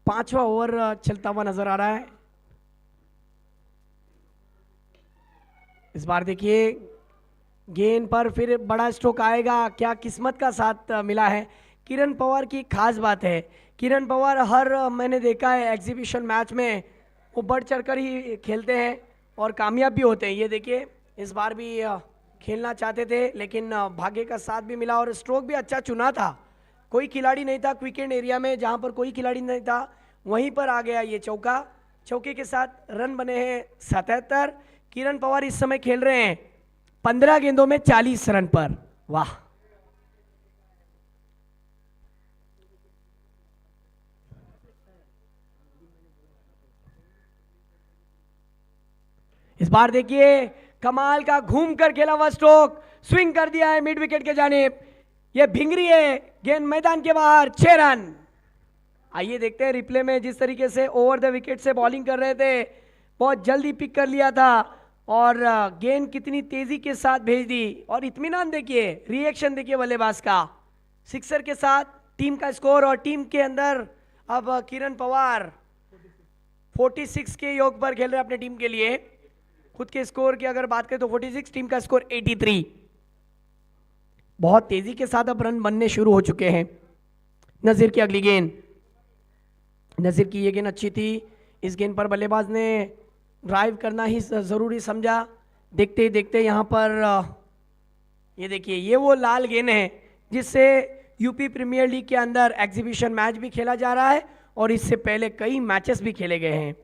5वां ओवर चलता हुआ नजर आ रहा है। इस बार देखिए गेंद पर फिर बड़ा स्ट्रोक आएगा, क्या किस्मत का साथ मिला है। किरण पवार की खास बात है, किरण पवार हर मैंने देखा है एग्जीबिशन मैच में वो बढ़ चढ़कर ही खेलते हैं और कामयाब भी होते हैं। ये देखिए इस बार भी खेलना चाहते थे लेकिन भाग्य का साथ भी मिला और स्ट्रोक भी अच्छा चुना था। कोई खिलाड़ी नहीं था क्विकेट एरिया में, जहां पर कोई खिलाड़ी नहीं था वहीं पर आ गया ये चौका। चौके के साथ रन बने हैं 77। किरण पवार इस समय खेल रहे हैं 15 गेंदों में 40 रन पर। वाह, इस बार देखिए कमाल का घूम कर खेला हुआ स्ट्रोक, स्विंग कर दिया है मिड विकेट के जानिब। ये भिंगरी है, गेंद मैदान के बाहर, 6 रन। आइए देखते हैं रिप्ले में, जिस तरीके से ओवर द विकेट से बॉलिंग कर रहे थे, बहुत जल्दी पिक कर लिया था और गेंद कितनी तेजी के साथ भेज दी। और इत्मीनान देखिए, रिएक्शन देखिए बल्लेबाज का, सिक्सर के साथ टीम का स्कोर। और टीम के अंदर अब किरण पवार 46 के योग पर खेल रहे हैं अपने टीम के लिए। खुद के स्कोर की अगर बात करें तो 46, टीम का स्कोर 83। बहुत तेजी के साथ अब रन बनने शुरू हो चुके हैं। नजीर की अगली गेंद, नजीर की ये गेंद अच्छी थी। इस गेंद पर बल्लेबाज ने ड्राइव करना ही जरूरी समझा। देखते ही देखते यहाँ पर ये देखिए, ये वो लाल गेंद है जिससे यूपी प्रीमियर लीग के अंदर एग्जीबिशन मैच भी खेला जा रहा है और इससे पहले कई मैचेस भी खेले गए हैं।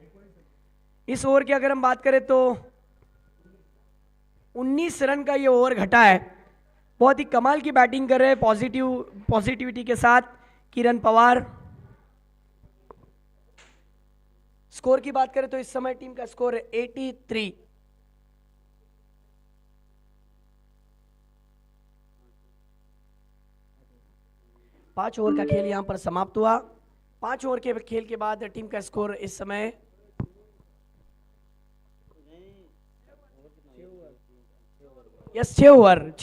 इस ओवर की अगर हम बात करें तो 19 रन का ये ओवर घटा है। बहुत ही कमाल की बैटिंग कर रहे हैं पॉजिटिविटी के साथ किरण पवार। स्कोर की बात करें तो इस समय टीम का स्कोर है 83। पांच ओवर का खेल यहां पर समाप्त हुआ। 5 ओवर के खेल के बाद टीम का स्कोर इस समय 6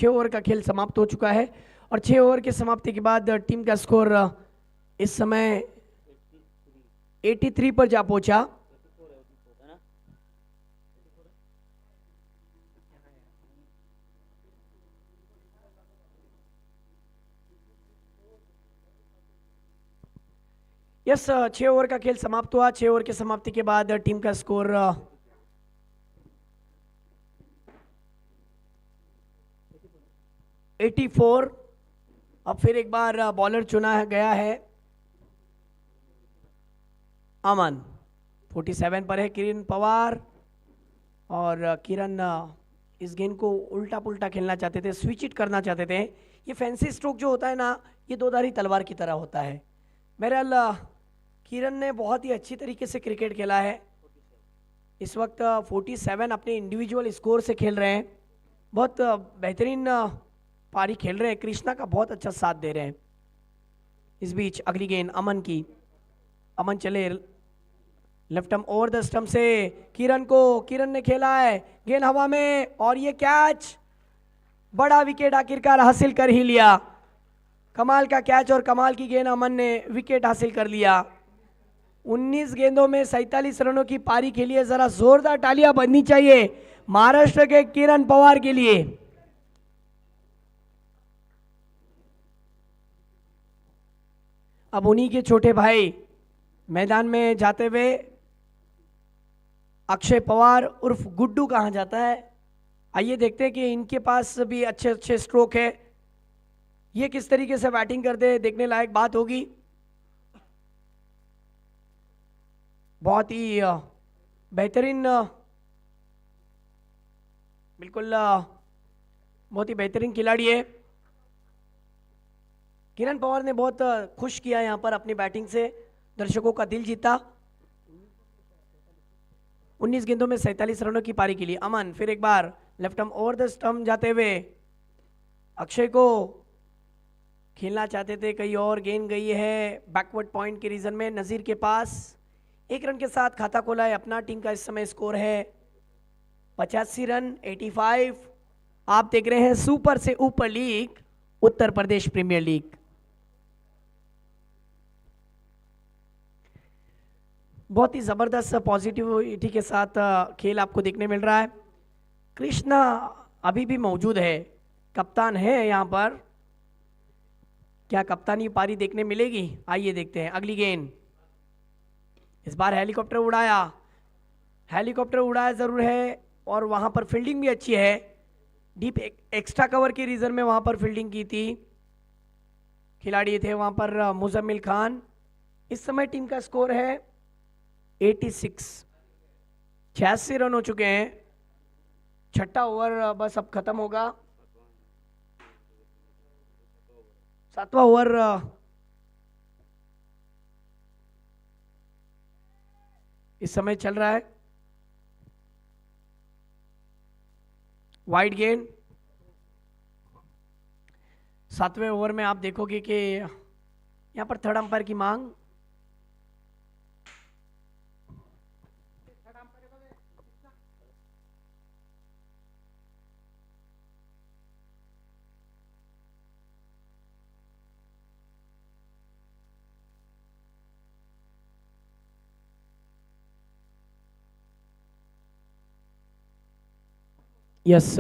ओवर का खेल समाप्त हो चुका है। और 6 ओवर के समाप्ति के बाद टीम का स्कोर इस समय 83 पर जा पहुंचा। यस, 6 ओवर का खेल समाप्त हुआ। 6 ओवर के समाप्ति के बाद टीम का स्कोर 84। अब फिर एक बार बॉलर चुना गया है अमन। 47 पर है किरण पवार। और किरण इस गेंद को उल्टा पुल्टा खेलना चाहते थे, स्विच इट करना चाहते थे। ये फैंसी स्ट्रोक जो होता है ना, ये दोधारी तलवार की तरह होता है। बहरहाल किरण ने बहुत ही अच्छी तरीके से क्रिकेट खेला है। इस वक्त 47 अपने इंडिविजुअल स्कोर से खेल रहे हैं। बहुत बेहतरीन पारी खेल रहे हैं, कृष्णा का बहुत अच्छा साथ दे रहे हैं। इस बीच अगली गेंद अमन की। अमन चले left arm over the stump से किरण ने खेला है, गेंद हवा में और ये कैच, बड़ा विकेट आखिरकार हासिल कर ही लिया। कमाल का कैच और कमाल की गेंद, अमन ने विकेट हासिल कर लिया। 19 गेंदों में 47 रनों की पारी खेली है। जरा जोरदार तालियां बजनी चाहिए महाराष्ट्र के किरण पवार के लिए। अब उन्हीं के छोटे भाई मैदान में जाते हुए अक्षय पवार उर्फ गुड्डू कहां जाता है। आइए देखते हैं कि इनके पास भी अच्छे अच्छे स्ट्रोक है, ये किस तरीके से बैटिंग करते हैं, देखने लायक बात होगी। बहुत ही बेहतरीन, बिल्कुल बहुत ही बेहतरीन खिलाड़ी है। किरण पवार ने बहुत खुश किया यहां पर अपनी बैटिंग से, दर्शकों का दिल जीता। 19 गेंदों में 47 रनों की पारी के लिए अमन फिर एक बार left arm over the stump जाते हुए अक्षय को खेलना चाहते थे, कहीं और गेंद गई है बैकवर्ड पॉइंट के रीजन में। नजीर के पास 1 रन के साथ खाता खोला है अपना। टीम का इस समय स्कोर है 85 रन, 85। आप देख रहे हैं सुपर से ऊपर लीग, उत्तर प्रदेश प्रीमियर लीग। बहुत ही जबरदस्त पॉजिटिविटी के साथ खेल आपको देखने मिल रहा है। कृष्णा अभी भी मौजूद है, कप्तान है यहां पर। क्या कप्तानी पारी देखने मिलेगी? आइए देखते हैं। अगली गेंद, इस बार हेलीकॉप्टर उड़ाया जरूर है और वहां पर फील्डिंग भी अच्छी है। डीप एक्स्ट्रा कवर के रीजन में वहां पर फील्डिंग की थी। खिलाड़ी थे वहां पर मुजम्मिल खान। इस समय टीम का स्कोर है 86, 86 रन हो चुके हैं। छठा ओवर बस अब खत्म होगा। 7वां ओवर इस समय चल रहा है। वाइड गेंद, 7वें ओवर में आप देखोगे कि यहाँ पर थर्ड अंपायर की मांग। यस,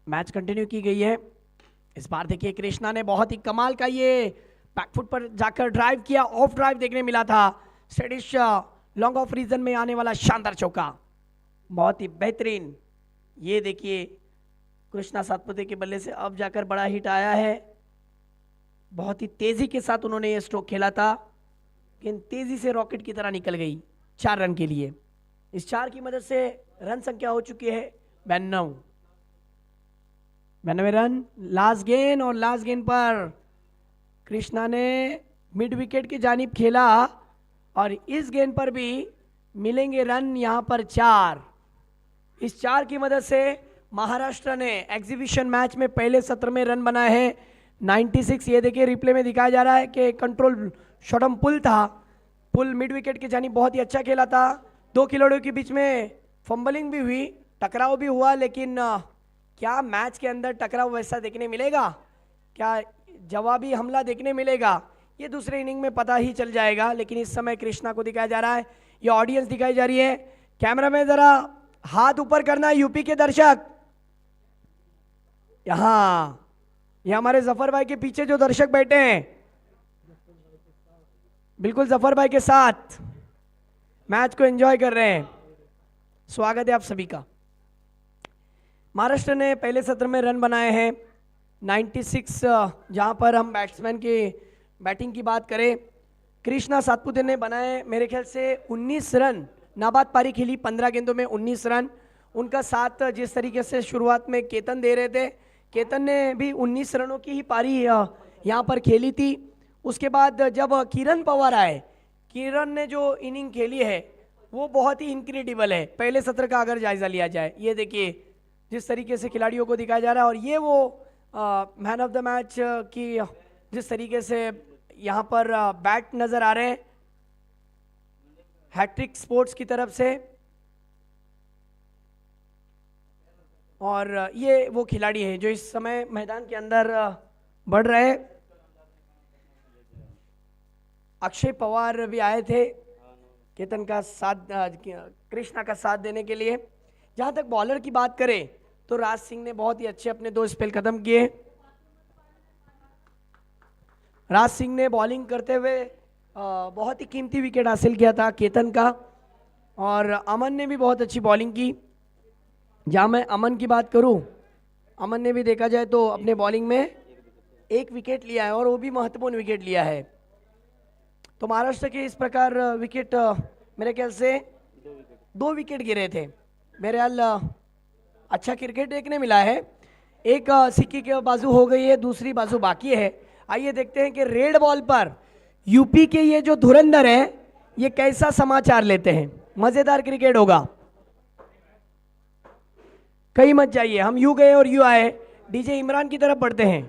मैच कंटिन्यू की गई है। इस बार देखिए कृष्णा ने बहुत ही कमाल का ये बैकफुट पर जाकर ड्राइव किया, ऑफ ड्राइव देखने मिला था। स्टेडिश लॉन्ग ऑफ रीजन में आने वाला शानदार चौका, बहुत ही बेहतरीन। ये देखिए कृष्णा सातपुते के बल्ले से अब जाकर बड़ा हिट आया है। बहुत ही तेजी के साथ उन्होंने ये स्ट्रोक खेला था, लेकिन तेजी से रॉकेट की तरह निकल गई 4 रन के लिए। इस 4 की मदद से रन संख्या हो चुकी है 92 रन। लास्ट गेंद, और लास्ट गेंद पर कृष्णा ने मिड विकेट की जानिब खेला, और इस गेंद पर भी मिलेंगे रन यहाँ पर 4। इस 4 की मदद से महाराष्ट्र ने एग्जीबिशन मैच में पहले सत्र में रन बनाए हैं 96। ये देखिए रिप्ले में दिखाया जा रहा है कि कंट्रोल शॉटम पुल था, पुल मिड विकेट की जानिब बहुत ही अच्छा खेला था। 2 खिलाड़ियों के बीच में फंबलिंग भी हुई, टकराव भी हुआ, लेकिन क्या मैच के अंदर टकराव वैसा देखने मिलेगा, क्या जवाबी हमला देखने मिलेगा, ये दूसरे इनिंग में पता ही चल जाएगा। लेकिन इस समय कृष्णा को दिखाया जा रहा है, ये ऑडियंस दिखाई जा रही है। कैमरा में जरा हाथ ऊपर करना यूपी के दर्शक। यहां ये हमारे जफर भाई के पीछे जो दर्शक बैठे हैं, बिल्कुल जफर भाई के साथ मैच को एंजॉय कर रहे हैं। स्वागत है आप सभी का। महाराष्ट्र ने पहले सत्र में रन बनाए हैं 96। जहां पर हम बैट्समैन की बैटिंग की बात करें, कृष्णा सातपुते ने बनाए मेरे ख्याल से 19 रन। नाबाद पारी खेली 15 गेंदों में 19 रन। उनका साथ जिस तरीके से शुरुआत में केतन दे रहे थे, केतन ने भी 19 रनों की ही पारी यहाँ पर खेली थी। उसके बाद जब किरण पवार आए, किरण ने जो इनिंग खेली है वो बहुत ही इनक्रेडिबल है। पहले सत्र का अगर जायजा लिया जाए, ये देखिए जिस तरीके से खिलाड़ियों को दिखाया जा रहा है, और ये वो मैन ऑफ द मैच की जिस तरीके से यहाँ पर बैट नजर आ रहे हैं हैट्रिक स्पोर्ट्स की तरफ से, और ये वो खिलाड़ी हैं जो इस समय मैदान के अंदर बढ़ रहे हैं। अक्षय पवार भी आए थे केतन का साथ, कृष्णा का साथ देने के लिए। जहां तक बॉलर की बात करें तो राज सिंह ने बहुत ही अच्छे अपने 2 स्पेल खत्म किए। राज सिंह ने बॉलिंग करते हुए बहुत ही कीमती विकेट हासिल किया था केतन का, और अमन ने भी बहुत अच्छी बॉलिंग की। जहां मैं अमन की बात करूं, अमन ने भी देखा जाए तो अपने बॉलिंग में 1 विकेट लिया है, और वो भी महत्वपूर्ण विकेट लिया है। तो महाराष्ट्र के इस प्रकार विकेट मेरे ख्याल से 2 विकेट गिरे थे। मेरे ख्याल अच्छा क्रिकेट देखने मिला है। एक सिक्के की बाजू हो गई है, दूसरी बाजू बाकी है। आइए देखते हैं कि रेड बॉल पर यूपी के ये जो धुरंधर है ये कैसा समाचार लेते हैं। मजेदार क्रिकेट होगा, कहीं मत जाइए, हम यू गए और यू आए। डीजे इमरान की तरफ बढ़ते हैं।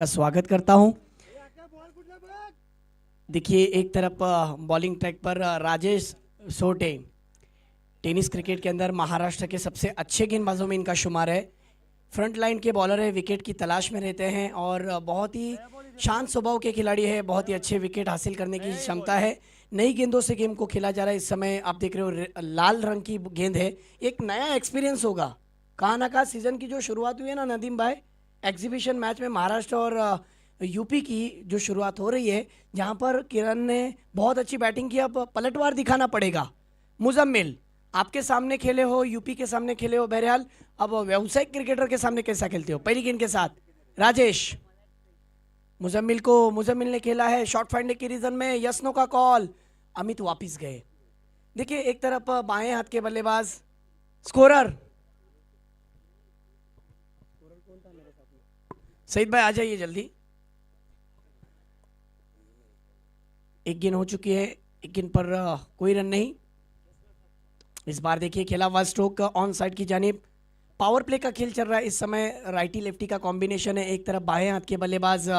का स्वागत करता हूं। देखिए एक तरफ बॉलिंग ट्रैक पर राजेश सोटे, टेनिस क्रिकेट के अंदर महाराष्ट्र के सबसे अच्छे गेंदबाजों में इनका शुमार है। फ्रंट लाइन के बॉलर है, विकेट की तलाश में रहते हैं और बहुत ही शांत स्वभाव के खिलाड़ी है। बहुत ही अच्छे विकेट हासिल करने की क्षमता है। नई गेंदों से गेम को खेला जा रहा है। इस समय आप देख रहे हो लाल रंग की गेंद है। एक नया एक्सपीरियंस होगा। कहाँ ना कहाँ सीजन की जो शुरुआत हुई है ना नदीम भाई, एग्जीबिशन मैच में महाराष्ट्र और यूपी की जो शुरुआत हो रही है, जहाँ पर किरण ने बहुत अच्छी बैटिंग की। अब पलटवार दिखाना पड़ेगा। मुजम्मिल, आपके सामने खेले हो, यूपी के सामने खेले हो, बहरहाल अब व्यावसायिक क्रिकेटर के सामने कैसा खेलते हो? पहली गेंद के साथ राजेश, मुजम्मिल ने खेला है शॉट फाइंडिंग की रीजन में, यस्नो का कॉल, अमित वापिस गए। देखिए एक तरफ बाएं हाथ के बल्लेबाज स्कोरर सईद भाई आ जाइए जल्दी। एक गेंद हो चुकी है, एक गेंद पर कोई रन नहीं। इस बार देखिए खेला हुआ स्ट्रोक ऑन साइड की जानिब। पावर प्ले का खेल चल रहा है इस समय। राइटी लेफ्टी का कॉम्बिनेशन है। एक तरफ बाएं हाथ के बल्लेबाज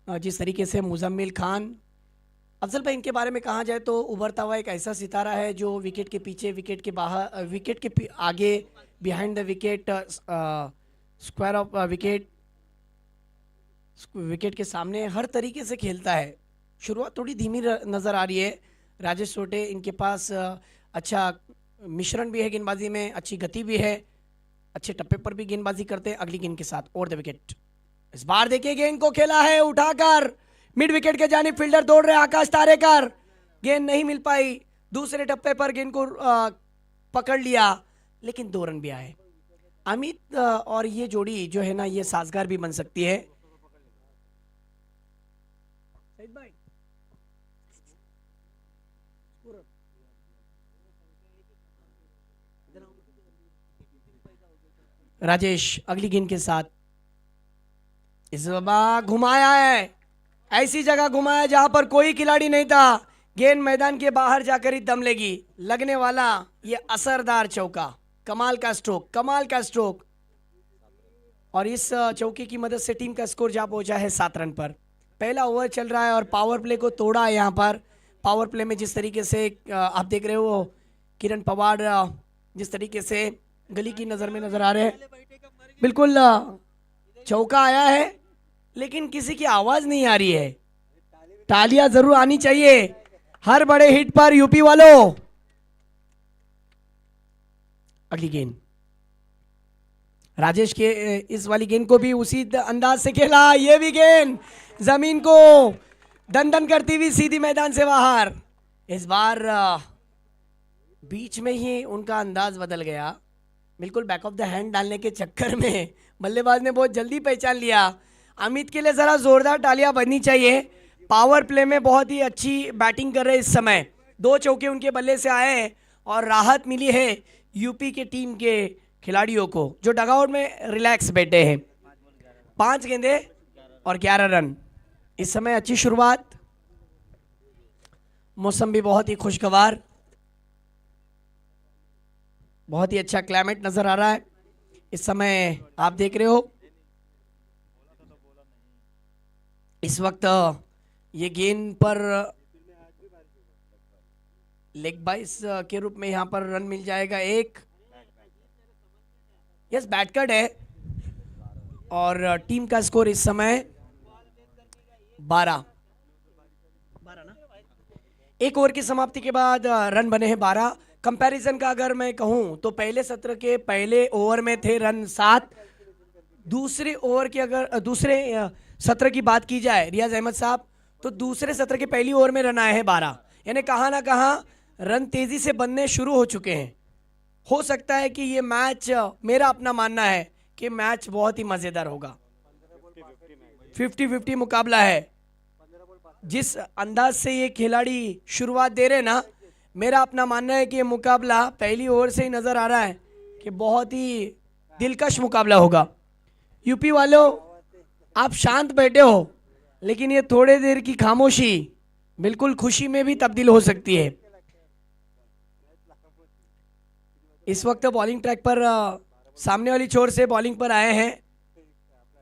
जिस तरीके से मुजम्मिल खान, अफजल भाई इनके बारे में कहा जाए तो उभरता हुआ एक ऐसा सितारा है जो विकेट के पीछे, विकेट के बाहर, विकेट के आगे, behind the wicket, square of wicket, wicket के सामने, हर तरीके से खेलता है। शुरुआत थोड़ी धीमी नज़र आ रही है। राजेश सोटे, इनके पास अच्छा मिश्रण भी है गेंदबाजी में, अच्छी गति भी है, अच्छे टप्पे पर भी गेंदबाजी करते हैं। अगली गेंद के साथ ओवर द विकेट। इस बार देखिए गेंद को खेला है उठाकर मिड विकेट के जानिब। फील्डर दौड़ रहे आकाश तारेकर, गेंद नहीं मिल पाई। दूसरे टप्पे पर गेंद को पकड़ लिया, लेकिन 2 रन भी आए। अमित और ये जोड़ी जो है ना, ये साजगार भी बन सकती है। भाई राजेश अगली गेंद के साथ इस बार घुमाया है, ऐसी जगह घुमाया जहां पर कोई खिलाड़ी नहीं था। गेंद मैदान के बाहर जाकर ही दम लेगी। लगने वाला ये असरदार चौका, कमाल का स्ट्रोक, कमाल का स्ट्रोक। और इस चौके की मदद से टीम का स्कोर जा पहुंचा है 7 रन पर। पहला ओवर चल रहा है और पावर प्ले को तोड़ा है यहाँ पर। पावर प्ले में जिस तरीके से आप देख रहे हो किरण पवार जिस तरीके से गली की नज़र में नजर आ रहे हैं, बिल्कुल चौका आया है लेकिन किसी की आवाज नहीं आ रही है। तालियां जरूर आनी चाहिए हर बड़े हिट पर यूपी वालों। अगली गेंद राजेश के, इस वाली गेंद को भी उसी अंदाज से खेला। ये भी गेंद जमीन को दन दन करती हुई सीधी मैदान से बाहर। इस बार बीच में ही उनका अंदाज बदल गया। बिल्कुल बैक ऑफ द हैंड डालने के चक्कर में बल्लेबाज ने बहुत जल्दी पहचान लिया। अमित के लिए जरा जोरदार तालियां बजनी चाहिए। पावर प्ले में बहुत ही अच्छी बैटिंग कर रहे इस समय। 2 चौके उनके बल्ले से आए और राहत मिली है यूपी के टीम के खिलाड़ियों को, जो डगआउट में रिलैक्स बैठे हैं। 5 गेंदें और 11 रन। इस समय अच्छी शुरुआत, मौसम भी बहुत ही खुशगवार, बहुत ही अच्छा क्लाइमेट नजर आ रहा है इस समय। आप देख रहे हो इस वक्त ये गेंद पर लेग बाइस के रूप में यहां पर रन मिल जाएगा। एक यस बैट कट है और टीम का स्कोर इस समय 12 ना। 1 ओवर की समाप्ति के बाद रन बने हैं 12। कंपैरिजन का अगर मैं कहूं तो पहले सत्र के पहले ओवर में थे रन 7। दूसरे ओवर की अगर दूसरे सत्र की बात की जाए रियाज अहमद साहब, तो दूसरे सत्र के पहली ओवर में रन आए हैं 12। यानी कहां ना कहां रन तेजी से बनने शुरू हो चुके हैं। हो सकता है कि ये मैच, मेरा अपना मानना है कि मैच बहुत ही मजेदार होगा। 50-50 मुकाबला है। जिस अंदाज से ये खिलाड़ी शुरुआत दे रहे ना, मेरा अपना मानना है कि ये मुकाबला पहली ओवर से ही नजर आ रहा है कि बहुत ही दिलकश मुकाबला होगा। यूपी वालों आप शांत बैठे हो, लेकिन ये थोड़े देर की खामोशी बिल्कुल खुशी में भी तब्दील हो सकती है। इस वक्त बॉलिंग ट्रैक पर सामने वाली छोर से बॉलिंग पर आए हैं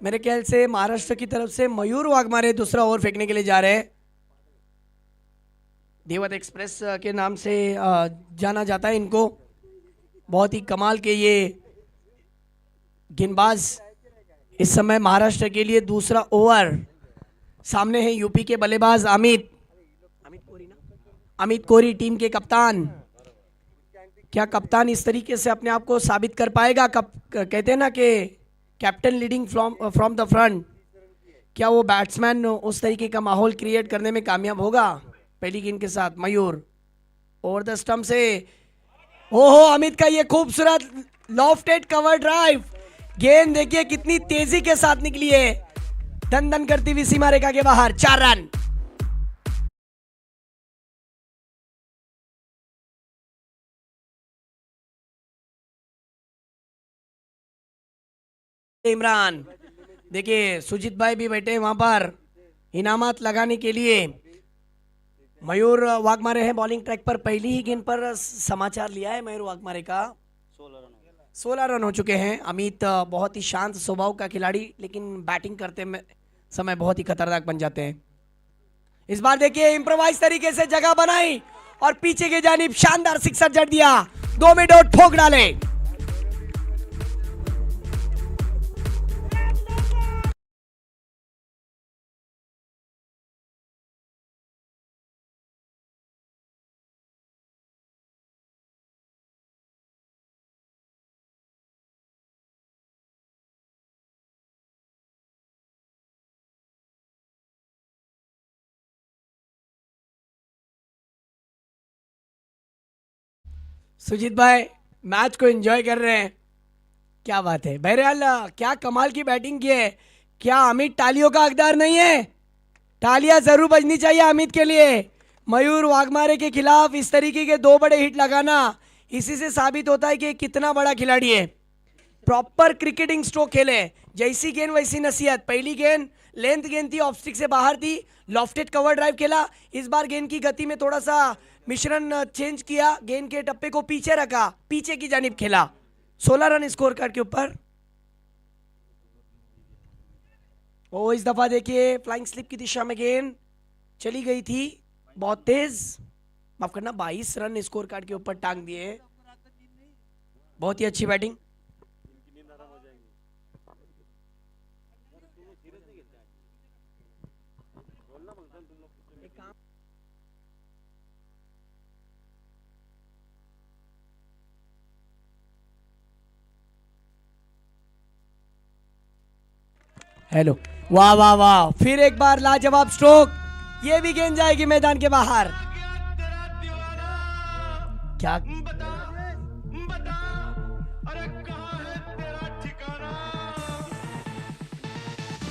मेरे ख्याल से महाराष्ट्र की तरफ से मयूर वाघमारे दूसरा ओवर फेंकने के लिए जा रहे हैं। देवत एक्सप्रेस के नाम से जाना जाता है इनको। बहुत ही कमाल के ये गेंदबाज इस समय महाराष्ट्र के लिए दूसरा ओवर। सामने है यूपी के बल्लेबाज अमित कोरी टीम के कप्तान। क्या कप्तान इस तरीके से अपने आप को साबित कर पाएगा? कहते हैं ना कि captain leading from the front, क्या वो बैट्समैन उस तरीके का माहौल क्रिएट करने में कामयाब होगा? पहली गेंद के साथ मयूर ओवर द स्टंप से, ओहो अमित का ये खूबसूरत लॉफ्टेड कवर ड्राइव। गेंद देखिए कितनी तेजी के साथ निकली है, धन धन करती हुई सीमा रेखा के बाहर। 4 रन। इमरान, देखिए सुजीत भाई भी बैठे वहां पर इनामात लगाने के लिए। मयूर वाघमारे हैं बॉलिंग ट्रैक पर। पहली ही गेंद पर समाचार लिया है मयूर वाघमारे का। 16 रन हो चुके हैं। अमित बहुत ही शांत स्वभाव का खिलाड़ी, लेकिन बैटिंग करते समय बहुत ही खतरनाक बन जाते हैं। इस बार देखिए इम्प्रोवाइज तरीके से जगह बनाई और पीछे की जानिब शानदार सिक्सर जड़ दिया। 2 में डॉट ठोक डाले। सुजीत भाई मैच को एंजॉय कर रहे हैं, क्या बात है। बहरहाल क्या कमाल की बैटिंग की है। क्या अमित तालियों का हकदार नहीं है? तालियां जरूर बजनी चाहिए अमित के लिए। मयूर वाघमारे के खिलाफ इस तरीके के 2 बड़े हिट लगाना, इसी से साबित होता है कि कितना बड़ा खिलाड़ी है। प्रॉपर क्रिकेटिंग स्ट्रोक खेले, जैसी गेंद वैसी नसीहत। पहली गेंद लेंथ गेंद थी, ऑफ स्टिक से बाहर थी, लॉफ्टेड कवर ड्राइव खेला। इस बार गेंद की गति में थोड़ा सा मिश्रण चेंज किया, गेंद के टप्पे को पीछे रखा, पीछे की जानिब खेला। 16 रन स्कोर कार्ड के ऊपर। ओ इस दफा देखिए फ्लाइंग स्लिप की दिशा में गेंद चली गई थी, बहुत तेज। माफ करना, 22 रन स्कोर कार्ड के ऊपर टांग दिए। बहुत ही अच्छी बैटिंग। हेलो, वाह वाह वाह, फिर एक बार लाजवाब स्ट्रोक। ये भी गेंद जाएगी मैदान के बाहर। क्या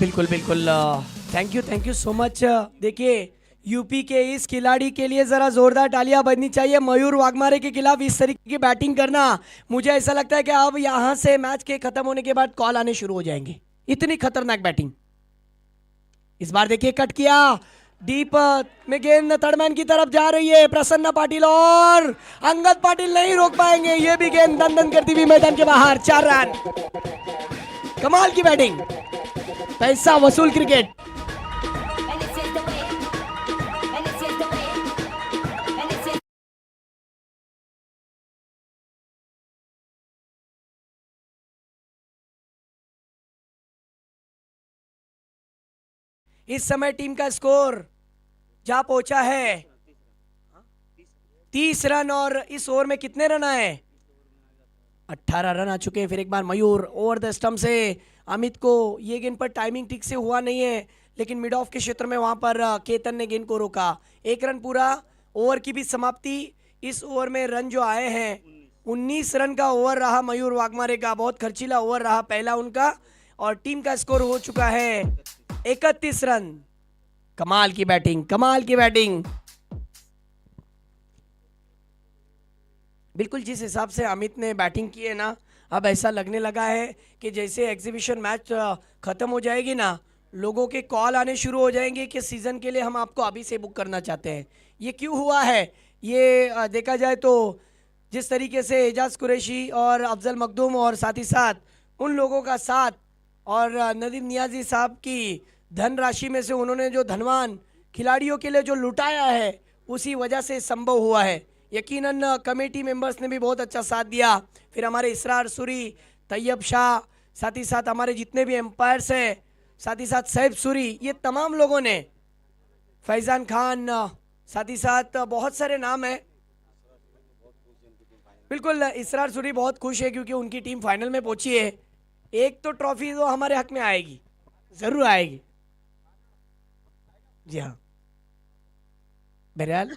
बिल्कुल बिल्कुल, थैंक यू सो मच। देखिए यूपी के इस खिलाड़ी के लिए जरा जोरदार तालियां बजनी चाहिए। मयूर वाघमारे के खिलाफ इस तरीके की बैटिंग करना, मुझे ऐसा लगता है कि अब यहां से मैच के खत्म होने के बाद कॉल आने शुरू हो जाएंगे। इतनी खतरनाक बैटिंग। इस बार देखिए कट किया, डीप में गेंद थर्डमैन की तरफ जा रही है। प्रसन्न पाटिल और अंगद पाटिल नहीं रोक पाएंगे। ये भी गेंद दन दन करती हुई मैदान के बाहर। 4 रन। कमाल की बैटिंग, पैसा वसूल क्रिकेट। इस समय टीम का स्कोर जा पहुंचा है 30 रन। और इस ओवर में कितने रन आए? 18 रन आ चुके हैं। फिर एक बार मयूर ओवर द स्टंप से। अमित को ये गेंद पर टाइमिंग ठीक से हुआ नहीं है, लेकिन मिड ऑफ के क्षेत्र में वहां पर केतन ने गेंद को रोका। 1 रन पूरा। ओवर की भी समाप्ति। इस ओवर में रन जो आए हैं 19 रन का ओवर रहा मयूर वाघमारे का। बहुत खर्चीला ओवर रहा पहला उनका। और टीम का स्कोर हो चुका है 31 रन। कमाल की बैटिंग, कमाल की बैटिंग। बिल्कुल जिस हिसाब से अमित ने बैटिंग की है ना, अब ऐसा लगने लगा है कि जैसे एग्जीबिशन मैच खत्म हो जाएगी ना, लोगों के कॉल आने शुरू हो जाएंगे कि सीजन के लिए हम आपको अभी से बुक करना चाहते हैं। ये क्यों हुआ है? ये देखा जाए तो जिस तरीके से एजाज कुरैशी और अफजल मखदूम और साथ ही साथ उन लोगों का साथ और नदीम नियाजी साहब की धनराशि में से उन्होंने जो धनवान खिलाड़ियों के लिए जो लुटाया है उसी वजह से संभव हुआ है। यकीनन कमेटी मेंबर्स ने भी बहुत अच्छा साथ दिया। फिर हमारे इसरार सूरी, तैयब शाह, साथ ही साथ हमारे जितने भी एम्पायर्स हैं, साथ ही साथ सैफ सूरी, ये तमाम लोगों ने, फैजान खान, साथ ही साथ बहुत सारे नाम हैं। बिल्कुल इसरार सूरी बहुत खुश है क्योंकि उनकी टीम फाइनल में पहुंची है। एक तो ट्रॉफी तो हमारे हक में आएगी, जरूर आएगी। जी हाँ, बहरहाल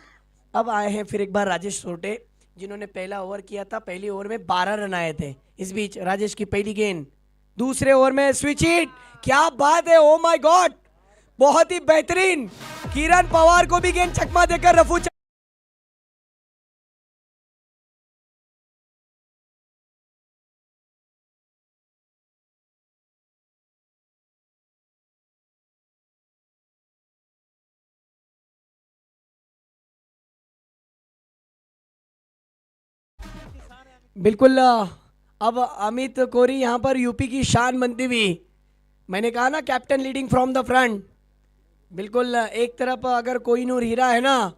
अब आए हैं फिर एक बार राजेश सोरटे, जिन्होंने पहला ओवर किया था। पहली ओवर में 12 रन आए थे। इस बीच राजेश की पहली गेंद, दूसरे ओवर में स्विच हिट। क्या बात है, ओ माय गॉड, बहुत ही बेहतरीन। किरण पवार को भी गेंद चकमा देकर रफू बिल्कुल। अब अमित कोरी यहाँ पर यूपी की शान बनती हुई, मैंने कहा ना captain leading from the front. बिल्कुल एक तरफ अगर कोहिनूर हीरा है ना,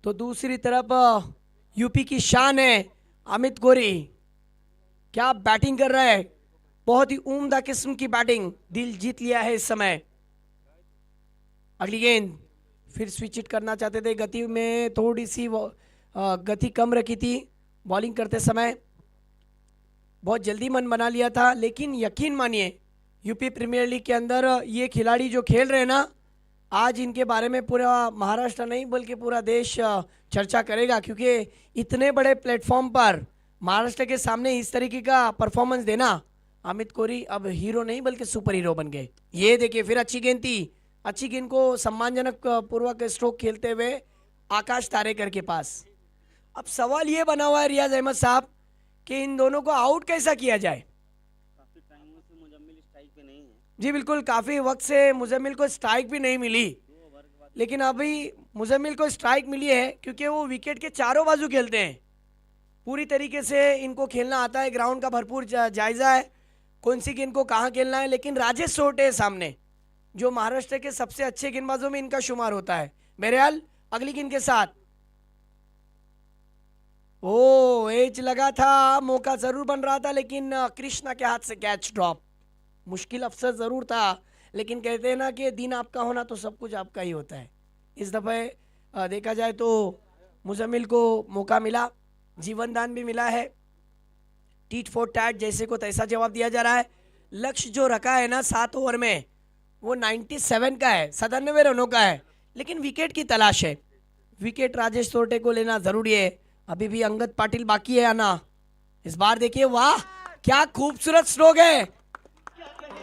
तो दूसरी तरफ यूपी की शान है अमित कोरी। क्या बैटिंग कर रहा है, बहुत ही उम्दा किस्म की बैटिंग, दिल जीत लिया है इस समय। अगली गेंद, फिर स्विच हिट करना चाहते थे, गति में थोड़ी सी गति कम रखी थी बॉलिंग करते समय, बहुत जल्दी मन बना लिया था। लेकिन यकीन मानिए यूपी प्रीमियर लीग के अंदर ये खिलाड़ी जो खेल रहे हैं ना, आज इनके बारे में पूरा महाराष्ट्र नहीं बल्कि पूरा देश चर्चा करेगा, क्योंकि इतने बड़े प्लेटफॉर्म पर महाराष्ट्र के सामने इस तरीके का परफॉर्मेंस देना, अमित कोरी अब हीरो नहीं बल्कि सुपर हीरो बन गए। ये देखिए फिर अच्छी गेंद थी, अच्छी गेंद को सम्मानजनक पूर्वक स्ट्रोक खेलते हुए आकाश तारेकर के पास। अब सवाल ये बना हुआ है रियाज अहमद साहब कि इन दोनों को आउट कैसा किया जाए। काफी टाइम से मुजम्मिल स्ट्राइक पे नहीं है। जी बिल्कुल, काफी वक्त से मुजम्मिल को स्ट्राइक भी नहीं मिली, लेकिन अभी मुजम्मिल को स्ट्राइक मिली है क्योंकि वो विकेट के चारों बाजू खेलते हैं। पूरी तरीके से इनको खेलना आता है, ग्राउंड का भरपूर जायजा है, कौन सी गेंद को कहाँ खेलना है। लेकिन राजेश सोरटे सामने, जो महाराष्ट्र के सबसे अच्छे गेंदबाजों में इनका शुमार होता है। बहरहाल अगली गेंद के साथ, ओ एज लगा था, मौका जरूर बन रहा था, लेकिन कृष्णा के हाथ से कैच ड्रॉप। मुश्किल अफसर जरूर था, लेकिन कहते हैं ना कि दिन आपका होना तो सब कुछ आपका ही होता है। इस दफ़े देखा जाए तो मुजम्मिल को मौका मिला, जीवन दान भी मिला है, टीट फॉर टैट जैसे को तैसा जवाब दिया जा रहा है। लक्ष्य जो रखा है ना 7 ओवर में, वो 97 का है, 97 रनों का है, लेकिन विकेट की तलाश है। विकेट राजेश सोरटे को लेना जरूरी है। अभी भी अंगद पाटिल बाकी है आना। इस बार देखिए, वाह क्या खूबसूरत स्ट्रोक है।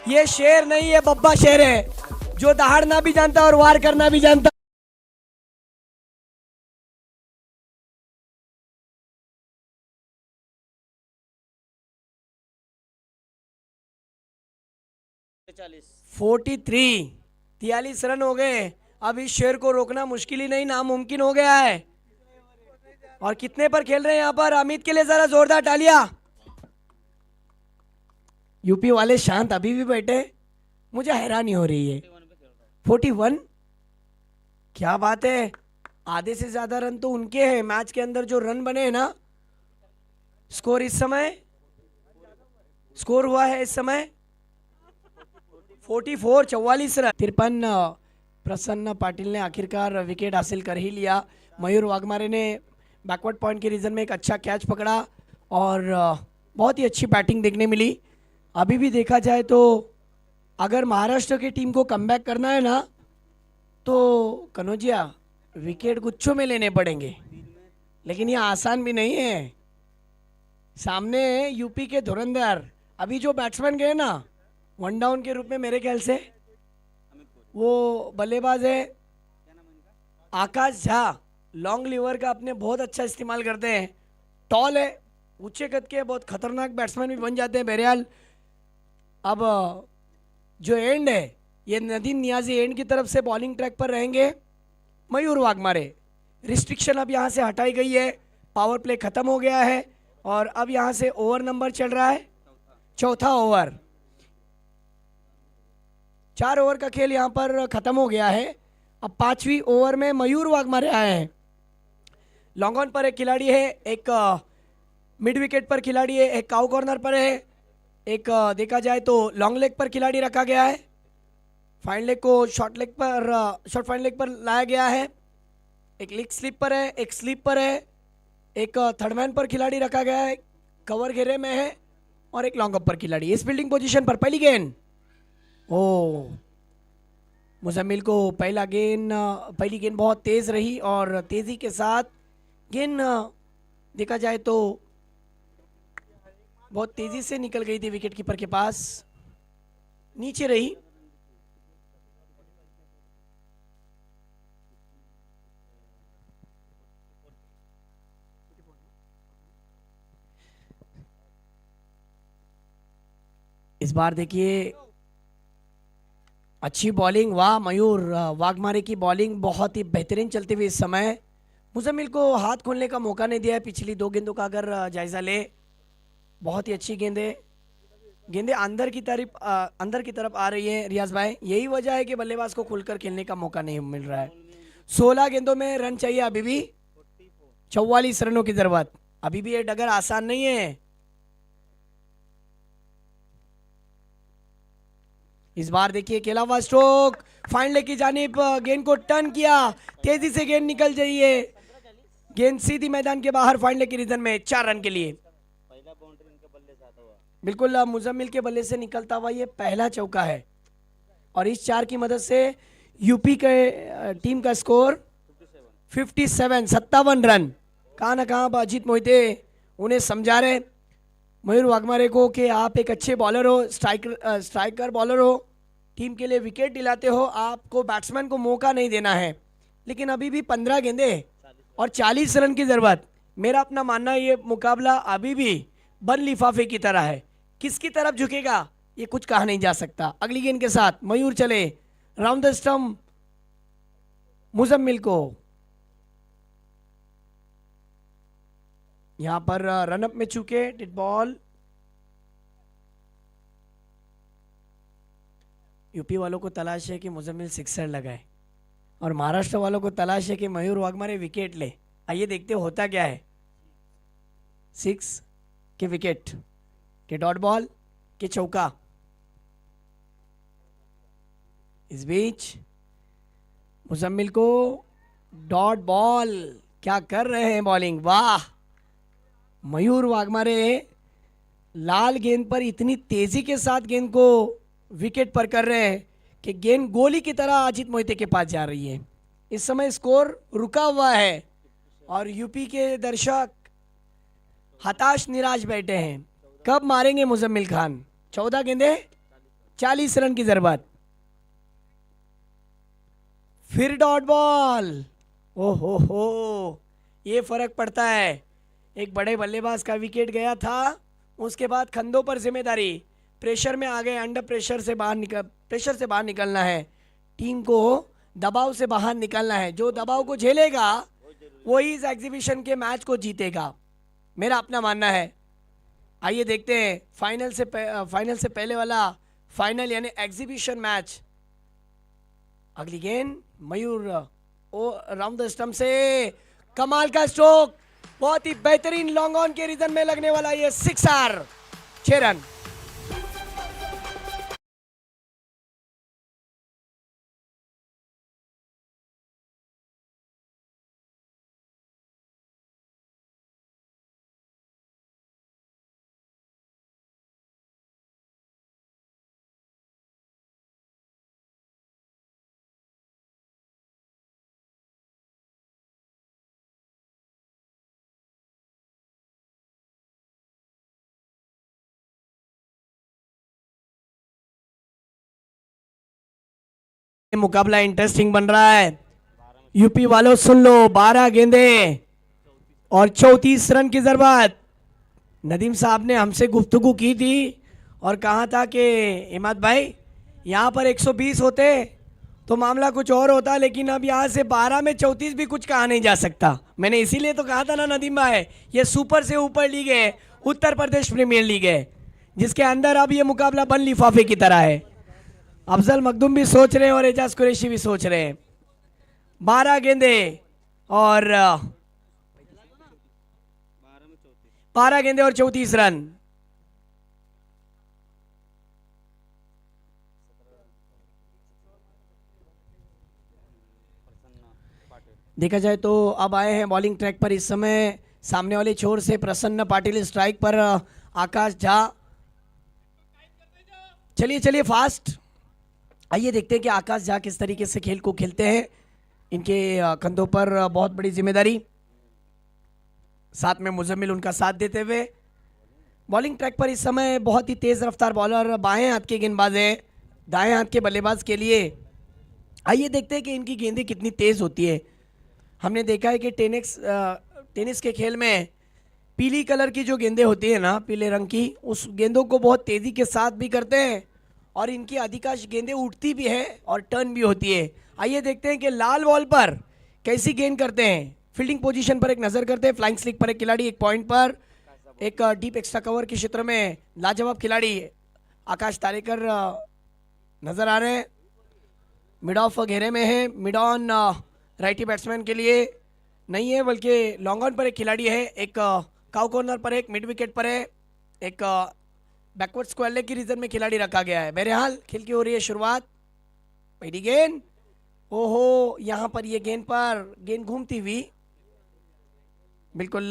ये शेर नहीं है, बब्बा शेर है, जो दहाड़ना भी जानता और वार करना भी जानता। चालीस 43 रन हो गए। अब इस शेर को रोकना मुश्किल ही नहीं, नामुमकिन हो गया है। और कितने पर खेल रहे हैं यहाँ पर, अमित के लिए जरा जोरदार तालियां। यूपी वाले शांत अभी भी बैठे, मुझे हैरानी हो रही है। 41, क्या बात है, आधे से ज्यादा रन तो उनके हैं। मैच के अंदर जो रन बने हैं ना, स्कोर इस समय स्कोर हुआ है इस समय 44, 44 रन। 53, प्रसन्न पाटिल ने आखिरकार विकेट हासिल कर ही लिया। मयूर वाघमारे ने बैकवर्ड पॉइंट के रीजन में एक अच्छा कैच पकड़ा और बहुत ही अच्छी बैटिंग देखने मिली। अभी भी देखा जाए तो अगर महाराष्ट्र की टीम को कमबैक करना है ना, तो कनौजिया विकेट गुच्छों में लेने पड़ेंगे, लेकिन ये आसान भी नहीं है। सामने यूपी के धुरंधर, अभी जो बैट्समैन गए ना वन डाउन के रूप में, मेरे ख्याल से वो बल्लेबाज है आकाश झा, लॉन्ग लीवर का अपने बहुत अच्छा इस्तेमाल करते हैं। टॉल है, ऊंचे कद के, बहुत खतरनाक बैट्समैन भी बन जाते हैं। बहरहाल अब जो एंड है, ये नदीम नियाजी एंड की तरफ से बॉलिंग ट्रैक पर रहेंगे। मयूर वाघमारे, रिस्ट्रिक्शन अब यहाँ से हटाई गई है, पावर प्ले खत्म हो गया है और अब यहाँ से ओवर नंबर चल रहा है, चौथा ओवर। 4 ओवर का खेल यहाँ पर खत्म हो गया है। अब 5वीं ओवर में मयूर वाघमारे आए हैं। लॉन्ग ऑन पर एक खिलाड़ी है, एक मिड विकेट पर खिलाड़ी है, एक काउ कॉर्नर पर है, एक देखा जाए तो लॉन्ग लेग पर खिलाड़ी रखा गया है। फाइन लेग को शॉर्ट फाइन लेग पर लाया गया है। एक लेग स्लिप पर है, एक स्लिप पर है, एक थर्ड मैन पर खिलाड़ी रखा गया है, कवर घेरे में है, और एक लॉन्ग अप पर खिलाड़ी। इस फील्डिंग पोजीशन पर पहली गेंद, ओ मुजम्मिल को पहली गेंद बहुत तेज रही और तेजी के साथ गेंद देखा जाए तो बहुत तेजी से निकल गई थी विकेट कीपर के पास, नीचे रही। इस बार देखिए अच्छी बॉलिंग, वाह मयूर वाघमारे की बॉलिंग बहुत ही बेहतरीन चलती हुई। इस समय मुजम्मिल को हाथ खोलने का मौका नहीं दिया है। पिछली 2 गेंदों का अगर जायजा ले, बहुत ही अच्छी गेंदें अंदर की तरफ आ रही है रियाज भाई। यही वजह है कि बल्लेबाज को खुलकर खेलने का मौका नहीं मिल रहा है। 16 गेंदों में रन चाहिए अभी भी, 44 रनों की जरूरत। अभी भी ये डगर आसान नहीं है। इस बार देखिए खेला हुआ स्ट्रोक, फाइन लेग की जानिब गेंद को टर्न किया, तेजी से गेंद निकल जाइए, गेंद सीधी मैदान के बाहर फाइन लेग की रीजन में 4 रन के लिए। पहला बाउंड्री इनके बल्ले से आता हुआ, बिल्कुल मुजम्मिल के बल्ले से निकलता हुआ ये पहला चौका है और इस 4 की मदद से यूपी के टीम का स्कोर 57 रन। कहाँ ना कहाँ अजीत मोहिते उन्हें समझा रहे मयूर वाघमारे को कि आप एक अच्छे बॉलर हो, स्ट्राइकर बॉलर हो, टीम के लिए विकेट दिलाते हो, आपको बैट्समैन को मौका नहीं देना है। लेकिन अभी भी 15 गेंदें और 40 रन की जरूरत। मेरा अपना मानना है ये मुकाबला अभी भी बंद लिफाफे की तरह है, किसकी तरफ झुकेगा ये कुछ कहा नहीं जा सकता। अगली गेंद के साथ मयूर चले राउंड द स्टंप, मुजम्मिल को यहां पर रनअप में चूके, डेड बॉल। यूपी वालों को तलाश है कि मुजम्मिल सिक्सर लगाए और महाराष्ट्र वालों को तलाश है कि मयूर वाघमारे विकेट ले। आइए देखते होता क्या है। 6 के विकेट के डॉट बॉल के चौका। इस बीच मुजम्मिल को डॉट बॉल, क्या कर रहे हैं बॉलिंग, वाह। मयूर वाघमारे लाल गेंद पर इतनी तेजी के साथ गेंद को विकेट पर कर रहे हैं कि गेंद गोली की तरह अजीत मोहिते के पास जा रही है। इस समय स्कोर रुका हुआ है और यूपी के दर्शक हताश निराश बैठे हैं। कब मारेंगे मुजम्मिल खान। 14 गेंदें 40 रन की जरूरत। फिर डॉट बॉल, हो ये फर्क पड़ता है। एक बड़े बल्लेबाज का विकेट गया था, उसके बाद कंधों पर जिम्मेदारी, प्रेशर में आ गए, अंडर प्रेशर से बाहर निकलना है। टीम को दबाव से बाहर निकलना है। जो दबाव को झेलेगा वही इस एग्जीबिशन के मैच को जीतेगा, मेरा अपना मानना है। आइए देखते हैं फाइनल से पहले वाला फाइनल यानी एग्जीबिशन मैच। अगली गेंद मयूर राउंड द स्टंप से कमाल का स्ट्रोक, बहुत ही बेहतरीन लॉन्ग ऑन के रीजन में लगने वाला ये सिक्सर, 6 रन। मुकाबला इंटरेस्टिंग बन रहा है। यूपी वालों सुन लो, 12 गेंदें और 34 रन की जरूरत। नदीम साहब ने हमसे गुफ्तगू की थी और कहा था कि इमाद भाई यहाँ पर 120 होते तो मामला कुछ और होता, लेकिन अब यहाँ से 12 में 34 भी कुछ कहा नहीं जा सकता। मैंने इसीलिए तो कहा था ना नदीम भाई, ये सुपर से ऊपर लीग है, उत्तर प्रदेश प्रीमियर लीग है, जिसके अंदर अब ये मुकाबला बंद लिफाफे की तरह है। अफजल मखदूम भी सोच रहे हैं और एजाज कुरैशी भी सोच रहे हैं। 12 गेंदे और 12 गेंदे और 34 रन। देखा जाए तो अब आए हैं बॉलिंग ट्रैक पर इस समय सामने वाले छोर से प्रसन्न पाटिल, स्ट्राइक पर आकाश झा। चलिए चलिए फास्ट। आइए देखते हैं कि आकाश झा किस तरीके से खेल को खेलते हैं। इनके कंधों पर बहुत बड़ी जिम्मेदारी, साथ में मुजम्मिल उनका साथ देते हुए। बॉलिंग ट्रैक पर इस समय बहुत ही तेज रफ्तार बॉलर बाएं हाथ के गेंदबाज हैं दाएं हाथ के बल्लेबाज के लिए। आइए देखते हैं कि इनकी गेंदें कितनी तेज होती है। हमने देखा है कि टेनिस के खेल में पीली कलर की जो गेंदें होती है ना, पीले रंग की, उस गेंदों को बहुत तेज़ी के साथ भी करते हैं और इनकी अधिकांश गेंदें उठती भी है और टर्न भी होती है। आइए देखते हैं कि लाल बॉल पर कैसी गेंद करते हैं। फील्डिंग पोजीशन पर एक नज़र करते हैं। फ्लाइंग स्लिक पर एक खिलाड़ी, एक पॉइंट पर, एक डीप एक्स्ट्रा कवर के क्षेत्र में लाजवाब खिलाड़ी आकाश तारेकर नज़र आ रहे हैं। मिड ऑफ घेरे में है। मिड ऑन राइटी बैट्समैन के लिए नहीं है, बल्कि लॉन्ग ऑन पर एक खिलाड़ी है। एक काउ कॉर्नर पर, एक मिड विकेट पर है, एक बैकवर्ड स्क्वायर लेग की रीजन में खिलाड़ी रखा गया है। बहरहाल खेल की हो रही है शुरुआत। पहली गेंद, ओहो, यहाँ पर ये गेंद घूमती हुई, बिल्कुल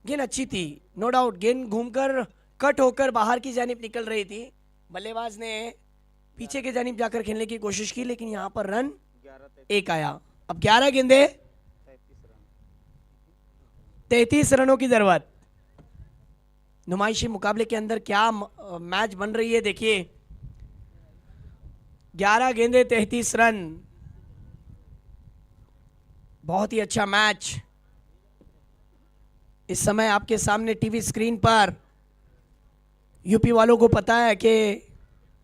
गेंद अच्छी थी, नो डाउट। गेंद घूमकर कट होकर बाहर की जानिब निकल रही थी। बल्लेबाज ने पीछे की जानिब जाकर खेलने की कोशिश की, लेकिन यहाँ पर रन एक आया। अब 11 गेंदे, 33 रनों की जरूरत। नुमाइशी मुकाबले के अंदर क्या मैच बन रही है देखिए। 11 गेंदे 33 रन, बहुत ही अच्छा मैच। इस समय आपके सामने टीवी स्क्रीन पर यूपी वालों को पता है कि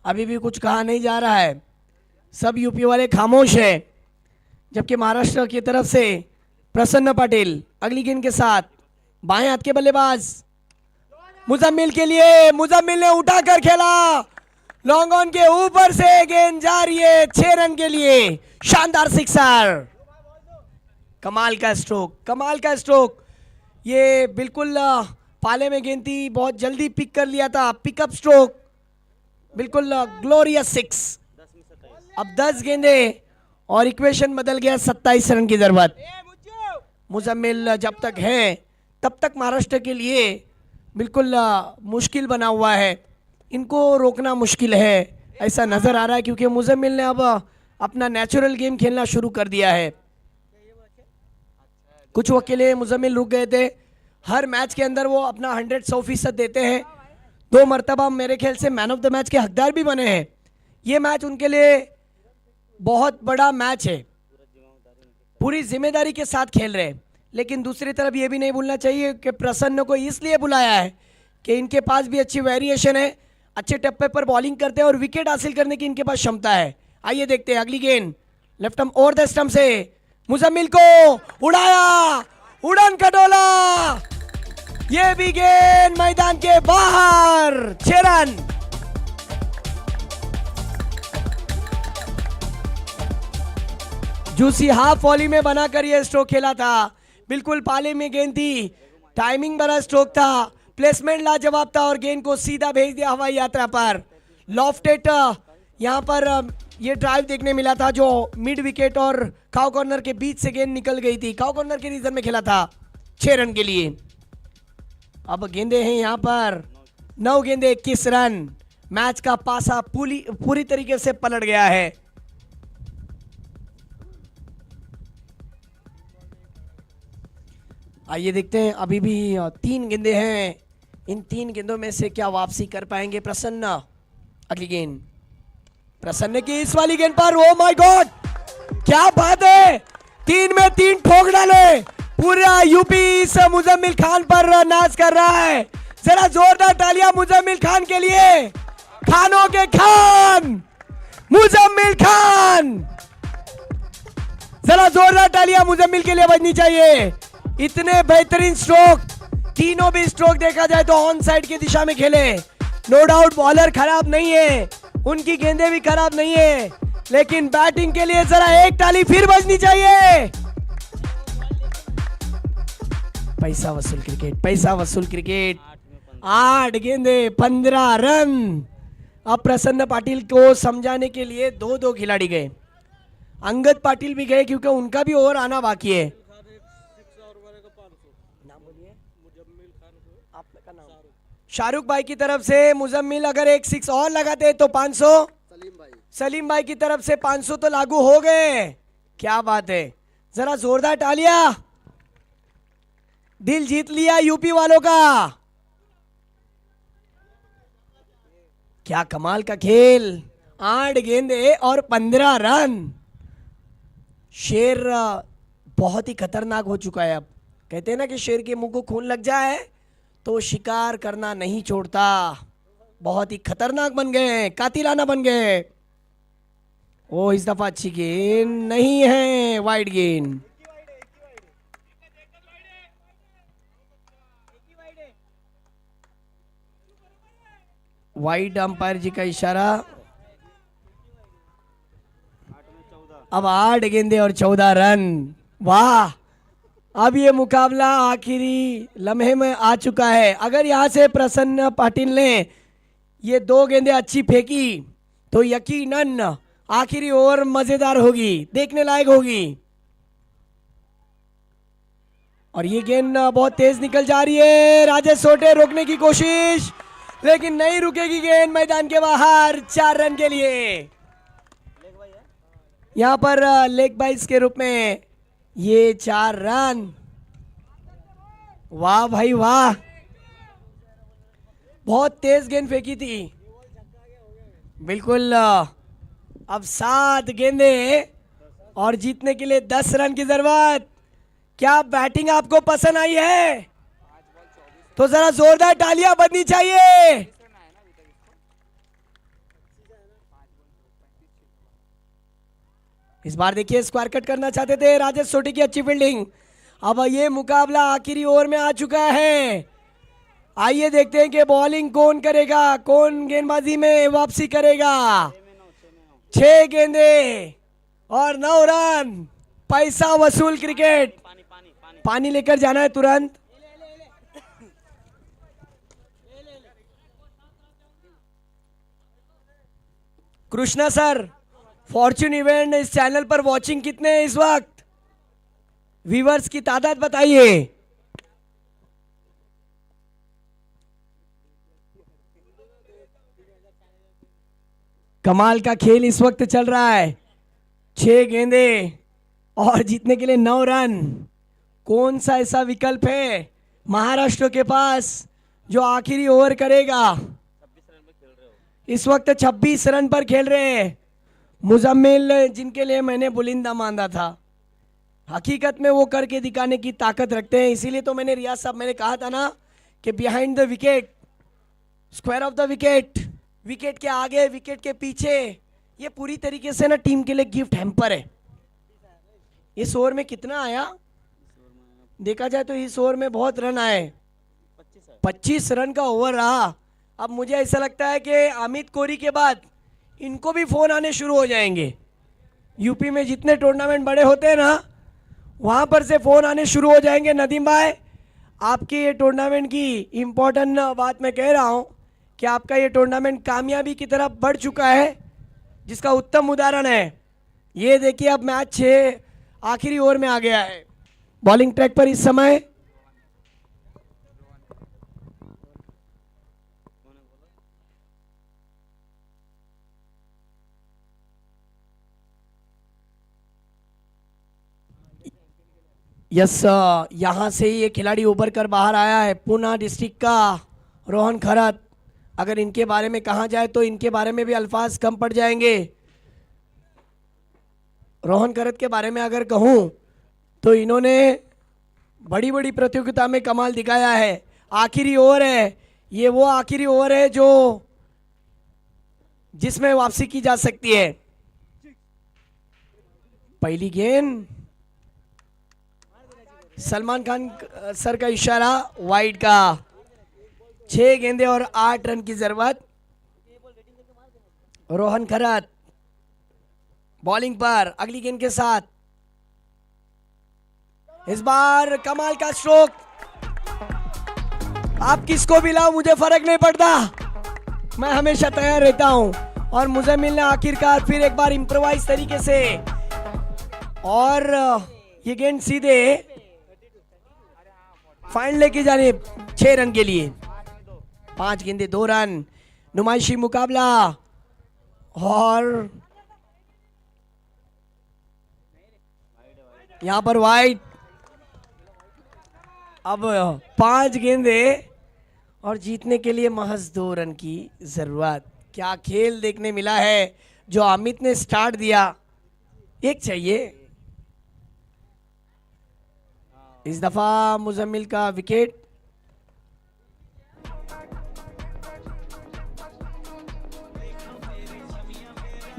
अभी भी कुछ कहा नहीं जा रहा है, सब यूपी वाले खामोश हैं। जबकि महाराष्ट्र की तरफ से प्रसन्न पाटिल अगली गेंद के साथ बाएं हाथ के बल्लेबाज मुजम्मिल के लिए, मुजम्मिल ने उठाकर खेला, लॉन्ग ऑन के ऊपर से गेंद जा रही है 6 रन के लिए। शानदार सिक्सर, कमाल का स्ट्रोक, कमाल का स्ट्रोक। ये बिल्कुल पाले में गेंद थी, बहुत जल्दी पिक कर लिया था, पिकअप स्ट्रोक, बिल्कुल ग्लोरियस 6। अब 10 गेंदे और इक्वेशन बदल गया। 27 रन की जरूरत। मुजम्मिल जब तक है तब तक महाराष्ट्र के लिए बिल्कुल मुश्किल बना हुआ है, इनको रोकना मुश्किल है ऐसा नज़र आ रहा है, क्योंकि मुजम्मिल ने अब अपना नेचुरल गेम खेलना शुरू कर दिया है। कुछ वक्त के लिए मुजम्मिल रुक गए थे। हर मैच के अंदर वो अपना 100% देते हैं। 2 मरतबा मेरे ख्याल से मैन ऑफ द मैच के हकदार भी बने हैं। ये मैच उनके लिए बहुत बड़ा मैच है, पूरी जिम्मेदारी के साथ खेल रहे हैं। लेकिन दूसरी तरफ ये भी नहीं भूलना चाहिए कि प्रसन्न को इसलिए बुलाया है कि इनके पास भी अच्छी वेरिएशन है, अच्छे टप्पे पर बॉलिंग करते हैं और विकेट हासिल करने की इनके पास क्षमता है। आइए देखते हैं अगली गेंद, left arm over the stump से मुजम्मिल को उड़ाया, उड़न खटोला, ये भी गेंद मैदान के बाहर। 6 रन। जूसी हाफ वॉली में बनाकर ये स्ट्रोक खेला था, बिल्कुल पाले में गेंद थी, टाइमिंग बड़ा स्ट्रोक था, प्लेसमेंट लाजवाब था और गेंद को सीधा भेज दिया हवाई यात्रा पर। लॉफ्टेड यहाँ पर ये ड्राइव देखने मिला था जो मिड विकेट और काउ कॉर्नर के बीच से गेंद निकल गई थी। काउ कॉर्नर के रीजन में खेला था 6 रन के लिए। अब गेंदे हैं यहाँ पर 9 गेंदे 21 रन। मैच का पासा पूरी तरीके से पलट गया है। आइए देखते हैं, अभी भी 3 गेंदे हैं। इन 3 गेंदों में से क्या वापसी कर पाएंगे प्रसन्न। अगली गेंद प्रसन्न की इस वाली गेंद पर, ओ माय गॉड क्या बात है, 3 में 3 ठोक डाले। पूरा यूपी इस मुजम्मिल खान पर नाज कर रहा है। जरा जोरदार तालियां मुजम्मिल खान के लिए। खानों के खान मुजम्मिल खान, जरा जोरदार तालियां मुजम्मिल के लिए बजनी चाहिए। इतने बेहतरीन स्ट्रोक, तीनों भी स्ट्रोक देखा जाए तो ऑन साइड की दिशा में खेले। नो डाउट बॉलर खराब नहीं है, उनकी गेंदें भी खराब नहीं है, लेकिन बैटिंग के लिए जरा एक ताली फिर बजनी चाहिए। पैसा वसूल क्रिकेट, पैसा वसूल क्रिकेट। 8 गेंदे 15 रन। अब प्रसन्न पाटिल को समझाने के लिए दो खिलाड़ी गए, अंगद पाटिल भी गए क्योंकि उनका भी ओवर आना बाकी है। शाहरुख भाई की तरफ से मुजम्मिल अगर एक 6 और लगाते तो 500। सलीम भाई की तरफ से 500 तो लागू हो गए। क्या बात है, जरा जोरदार तालियां। दिल जीत लिया यूपी वालों का। क्या कमाल का खेल। 8 गेंदे और 15 रन। शेर बहुत ही खतरनाक हो चुका है। अब कहते हैं ना कि शेर के मुंह को खून लग जाए तो शिकार करना नहीं छोड़ता। बहुत ही खतरनाक बन गए, कातिलाना बन गए। ओ इस दफा अच्छी गेंद नहीं है, वाइड गेंद। वाइड अंपायर जी का इशारा। अब 8 गेंदे और 14 रन। वाह, अब ये मुकाबला आखिरी लम्हे में आ चुका है। अगर यहां से प्रसन्न पाटिल ने ये 2 गेंदें अच्छी फेंकी तो यकीनन आखिरी ओवर मजेदार होगी, देखने लायक होगी। और ये गेंद बहुत तेज निकल जा रही है। राजेश सोटे रोकने की कोशिश, लेकिन नहीं रुकेगी गेंद मैदान के बाहर। 4 रन के लिए यहां पर लेग बाइस के रूप में ये 4 रन। वाह भाई वाह, बहुत तेज गेंद फेंकी थी। बिल्कुल। अब 7 गेंदे और जीतने के लिए 10 रन की जरूरत। क्या बैटिंग आपको पसंद आई है? तो जरा जोरदार तालियां बजनी चाहिए। इस बार देखिए स्क्वायर कट करना चाहते थे राजेश सोटी की अच्छी फील्डिंग। अब ये मुकाबला आखिरी ओवर में आ चुका है। आइए देखते हैं कि बॉलिंग कौन करेगा, कौन गेंदबाजी में वापसी करेगा। 6 गेंदे और 9 रन। पैसा वसूल क्रिकेट। पानी लेकर जाना है तुरंत। कृष्णा सर, फॉर्च्यून इवेंट इस चैनल पर वॉचिंग कितने हैं इस वक्त? व्यूवर्स की तादाद बताइए। कमाल का खेल इस वक्त चल रहा है। 6 गेंदे और जीतने के लिए 9 रन। कौन सा ऐसा विकल्प है महाराष्ट्र के पास जो आखिरी ओवर करेगा? इस वक्त 26 रन पर खेल रहे हैं मुजम्मिल, जिनके लिए मैंने बुलिंदा मांगा था। हकीकत में वो करके दिखाने की ताकत रखते हैं। इसीलिए तो मैंने रियाज साहब, मैंने कहा था ना कि behind the wicket, square of the wicket, wicket के आगे, विकेट के पीछे, ये पूरी तरीके से ना टीम के लिए गिफ्ट हैम्पर है। इस ओवर में कितना आया देखा जाए तो इस ओवर में बहुत रन आए। 25 रन का ओवर रहा। अब मुझे ऐसा लगता है कि अमित कोहली के बाद इनको भी फोन आने शुरू हो जाएंगे। यूपी में जितने टूर्नामेंट बड़े होते हैं ना, वहां पर से फोन आने शुरू हो जाएंगे। नदीम भाई, आपके ये टूर्नामेंट की इम्पोर्टेंट बात मैं कह रहा हूं कि आपका ये टूर्नामेंट कामयाबी की तरफ बढ़ चुका है, जिसका उत्तम उदाहरण है। ये देखिए अब मैच 6 आखिरी ओवर में आ गया है। बॉलिंग ट्रैक पर इस समय यस, यहां से ये खिलाड़ी उभर कर बाहर आया है, पूना डिस्ट्रिक्ट का रोहन खरत। अगर इनके बारे में कहा जाए तो इनके बारे में भी अल्फाज कम पड़ जाएंगे। रोहन खरत के बारे में अगर कहूं तो इन्होंने बड़ी बड़ी प्रतियोगिता में कमाल दिखाया है। आखिरी ओवर है ये, वो आखिरी ओवर है जो जिसमें वापसी की जा सकती है। पहली गेंद, सलमान खान सर का इशारा, वाइड का। 6 गेंदे और 8 रन की जरूरत। रोहन खरत बॉलिंग पर अगली गेंद के साथ, इस बार कमाल का स्ट्रोक। आप किसको भी लाओ मुझे फर्क नहीं पड़ता, मैं हमेशा तैयार रहता हूं। और मुजम्मिल ने आखिरकार फिर एक बार इंप्रोवाइज तरीके से, और ये गेंद सीधे फाइनल लेके जाने 6 रन के लिए। 5 गेंदे 2 रन, नुमाइशी मुकाबला। और यहां पर वाइड। अब 5 गेंदे और जीतने के लिए महज 2 रन की जरूरत। क्या खेल देखने मिला है जो अमित ने स्टार्ट दिया। एक चाहिए। इस दफा मुजम्मिल का विकेट।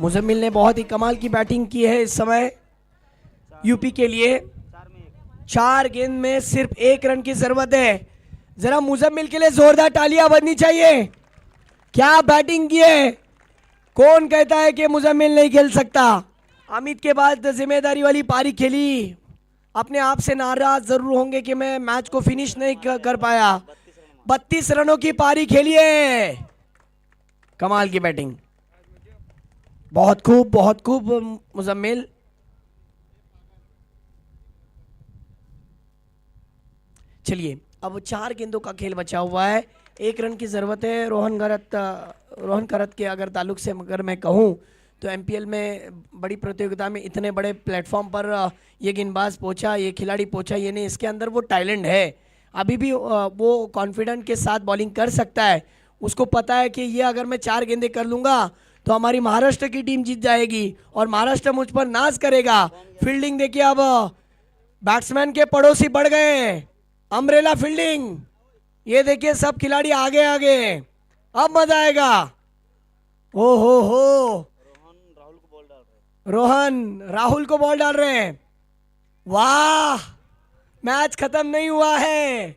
मुजम्मिल ने बहुत ही कमाल की बैटिंग की है इस समय यूपी के लिए। 4 गेंद में सिर्फ 1 रन की जरूरत है। जरा मुजम्मिल के लिए जोरदार तालियां बजनी चाहिए। क्या बैटिंग की है। कौन कहता है कि मुजम्मिल नहीं खेल सकता। अमित के बाद जिम्मेदारी वाली पारी खेली। अपने आप से नाराज जरूर होंगे कि मैं मैच को फिनिश नहीं कर पाया। 32 रनों की पारी खेली है। कमाल की बैटिंग, बहुत खूब मुजम्मिल। चलिए अब 4 गेंदों का खेल बचा हुआ है। 1 रन की जरूरत है। रोहन करत के अगर ताल्लुक से अगर मैं कहूँ तो एमपीएल में बड़ी प्रतियोगिता में इतने बड़े प्लेटफॉर्म पर ये गेंदबाज पहुंचा, ये खिलाड़ी पहुंचा, ये नहीं, इसके अंदर वो टैलेंट है। अभी भी वो कॉन्फिडेंट के साथ बॉलिंग कर सकता है। उसको पता है कि ये अगर मैं 4 गेंदे कर लूँगा तो हमारी महाराष्ट्र की टीम जीत जाएगी और महाराष्ट्र मुझ पर नाज करेगा। फील्डिंग देखिए, अब बैट्समैन के पड़ोसी बढ़ गए। अम्ब्रेला फील्डिंग, ये देखिए सब खिलाड़ी आगे आगे। अब मजा आएगा। ओ हो रोहन राहुल को बॉल डाल रहे हैं। वाह, मैच खत्म नहीं हुआ है।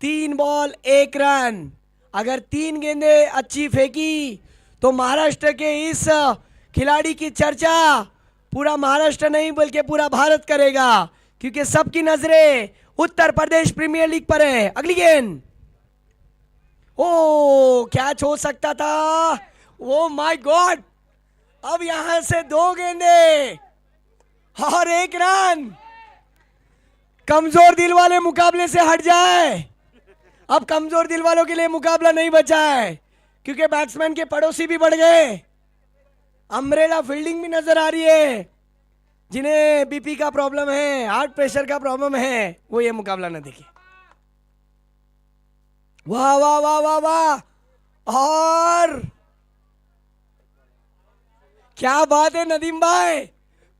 3 बॉल 1 रन। अगर 3 गेंदे अच्छी फेंकी तो महाराष्ट्र के इस खिलाड़ी की चर्चा पूरा महाराष्ट्र नहीं बल्कि पूरा भारत करेगा, क्योंकि सबकी नजरें उत्तर प्रदेश प्रीमियर लीग पर है। अगली गेंद, ओ कैच हो सकता था। ओ माय गॉड, अब यहां से 2 गेंदे और 1 रन। कमजोर दिल वाले मुकाबले से हट जाए। अब कमजोर दिल वालों के लिए मुकाबला नहीं बचा है, क्योंकि बैट्समैन के पड़ोसी भी बढ़ गए। अम्ब्रेला फील्डिंग भी नजर आ रही है। जिन्हें बीपी का प्रॉब्लम है, हार्ट प्रेशर का प्रॉब्लम है, वो ये मुकाबला न देखे। वाह वाह वाह वाह वाह, और क्या बात है नदीम भाई,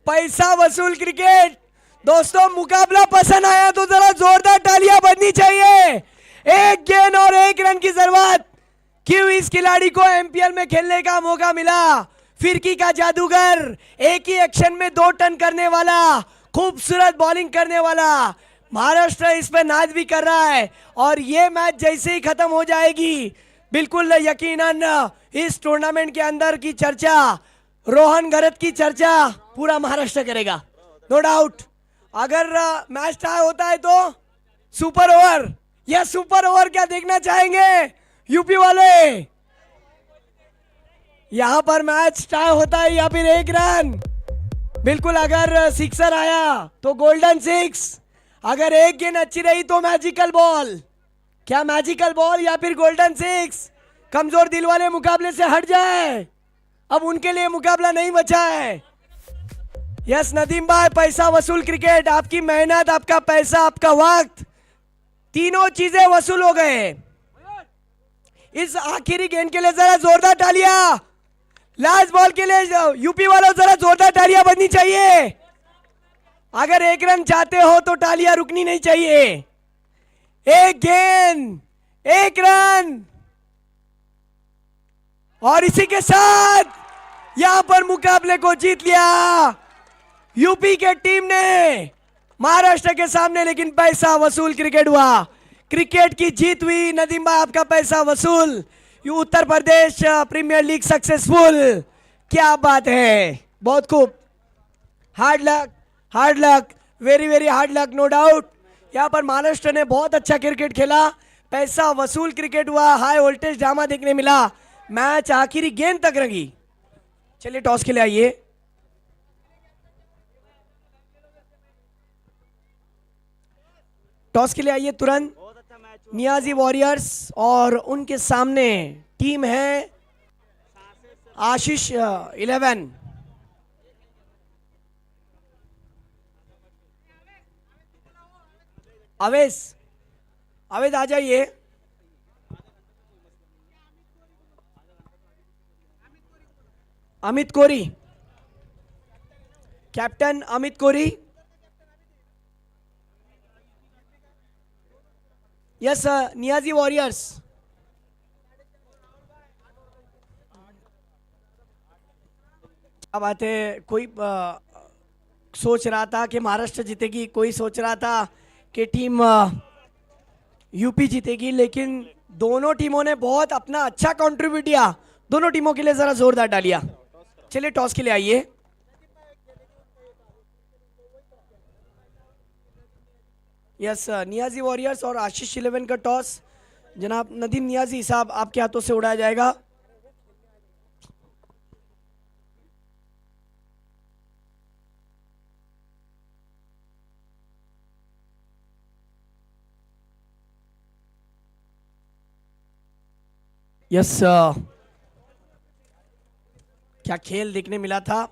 पैसा वसूल क्रिकेट। दोस्तों मुकाबला पसंद आया तो जरा जोरदार तालियां बजनी चाहिए। 1 गेंद और 1 रन की जरूरत। क्यों इस खिलाड़ी को एमपीएल में खेलने का मौका मिला। फिरकी का जादूगर, एक ही एक्शन में 2 टर्न करने वाला, खूबसूरत बॉलिंग करने वाला। महाराष्ट्र इस पे नाज भी कर रहा है और ये मैच जैसे ही खत्म हो जाएगी बिल्कुल यकीनन इस टूर्नामेंट के अंदर की चर्चा, रोहन घरत की चर्चा पूरा महाराष्ट्र करेगा, नो डाउट। अगर मैच टाई होता है तो सुपर ओवर, या सुपर ओवर क्या देखना चाहेंगे यूपी वाले। यहां पर मैच टाई होता है या फिर 1 रन। बिल्कुल, अगर सिक्सर आया तो गोल्डन 6, अगर 1 गेंद अच्छी रही तो मैजिकल बॉल। क्या मैजिकल बॉल या फिर गोल्डन 6। कमजोर दिल वाले मुकाबले से हट जाए, अब उनके लिए मुकाबला नहीं बचा है। यस नदीम भाई, पैसा वसूल क्रिकेट, आपकी मेहनत, आपका पैसा, आपका वक्त, तीनों चीजें वसूल हो गए। इस आखिरी गेंद के लिए जरा जोरदार तालियां। लास्ट बॉल के लिए यूपी वालों जरा जोरदार तालियां बजनी चाहिए। अगर 1 रन चाहते हो तो तालियां रुकनी नहीं चाहिए। 1 गेंद 1 रन, और इसी के साथ यहां पर मुकाबले को जीत लिया यूपी के टीम ने महाराष्ट्र के सामने। लेकिन पैसा वसूल क्रिकेट हुआ, क्रिकेट की जीत हुई। नदीम भाई, आपका पैसा वसूल। Uttar Pradesh premier league successful. क्या बात है, बहुत खूब। Hard luck, very very hard luck, no doubt. यहाँ पर महाराष्ट्र ने बहुत अच्छा क्रिकेट खेला, पैसा वसूल क्रिकेट हुआ, हाई वोल्टेज ड्रामा देखने मिला, मैच आखिरी गेंद तक रंगी। चलिए टॉस के लिए आइए। टॉस के लिए आइए तुरंत। बहुत अच्छा मैच हुआ। नियाजी वॉरियर्स और उनके सामने टीम है आशीष 11। अवेश, अवेश आ जाइए। Amit Kori, captain Amit Kori. Yes Niazi warriors. क्या बात है, कोई सोच रहा था कि महाराष्ट्र जीतेगी, कोई सोच रहा था कि टीम यूपी जीतेगी, लेकिन दोनों टीमों ने बहुत अपना अच्छा कंट्रीब्यूट किया। दोनों टीमों के लिए जरा जोरदार डालिया। चलिए टॉस के लिए आइए। यस नियाजी वॉरियर्स और आशीष 11 का टॉस जनाब नदीम नियाजी साहब आपके हाथों से उड़ाया जाएगा। यस क्या खेल देखने मिला था।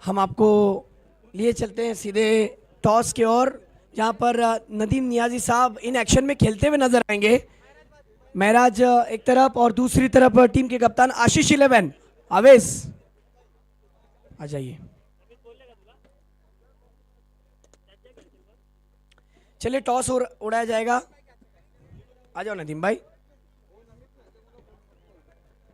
हम आपको लिए चलते हैं सीधे टॉस की ओर, जहां पर नदीम नियाजी साहब इन एक्शन में खेलते हुए नजर आएंगे। महराज एक तरफ और दूसरी तरफ टीम के कप्तान आशीष 11। आवेश आ जाइए। चलिए टॉस उड़ाया जाएगा। आ जाओ नदीम भाई।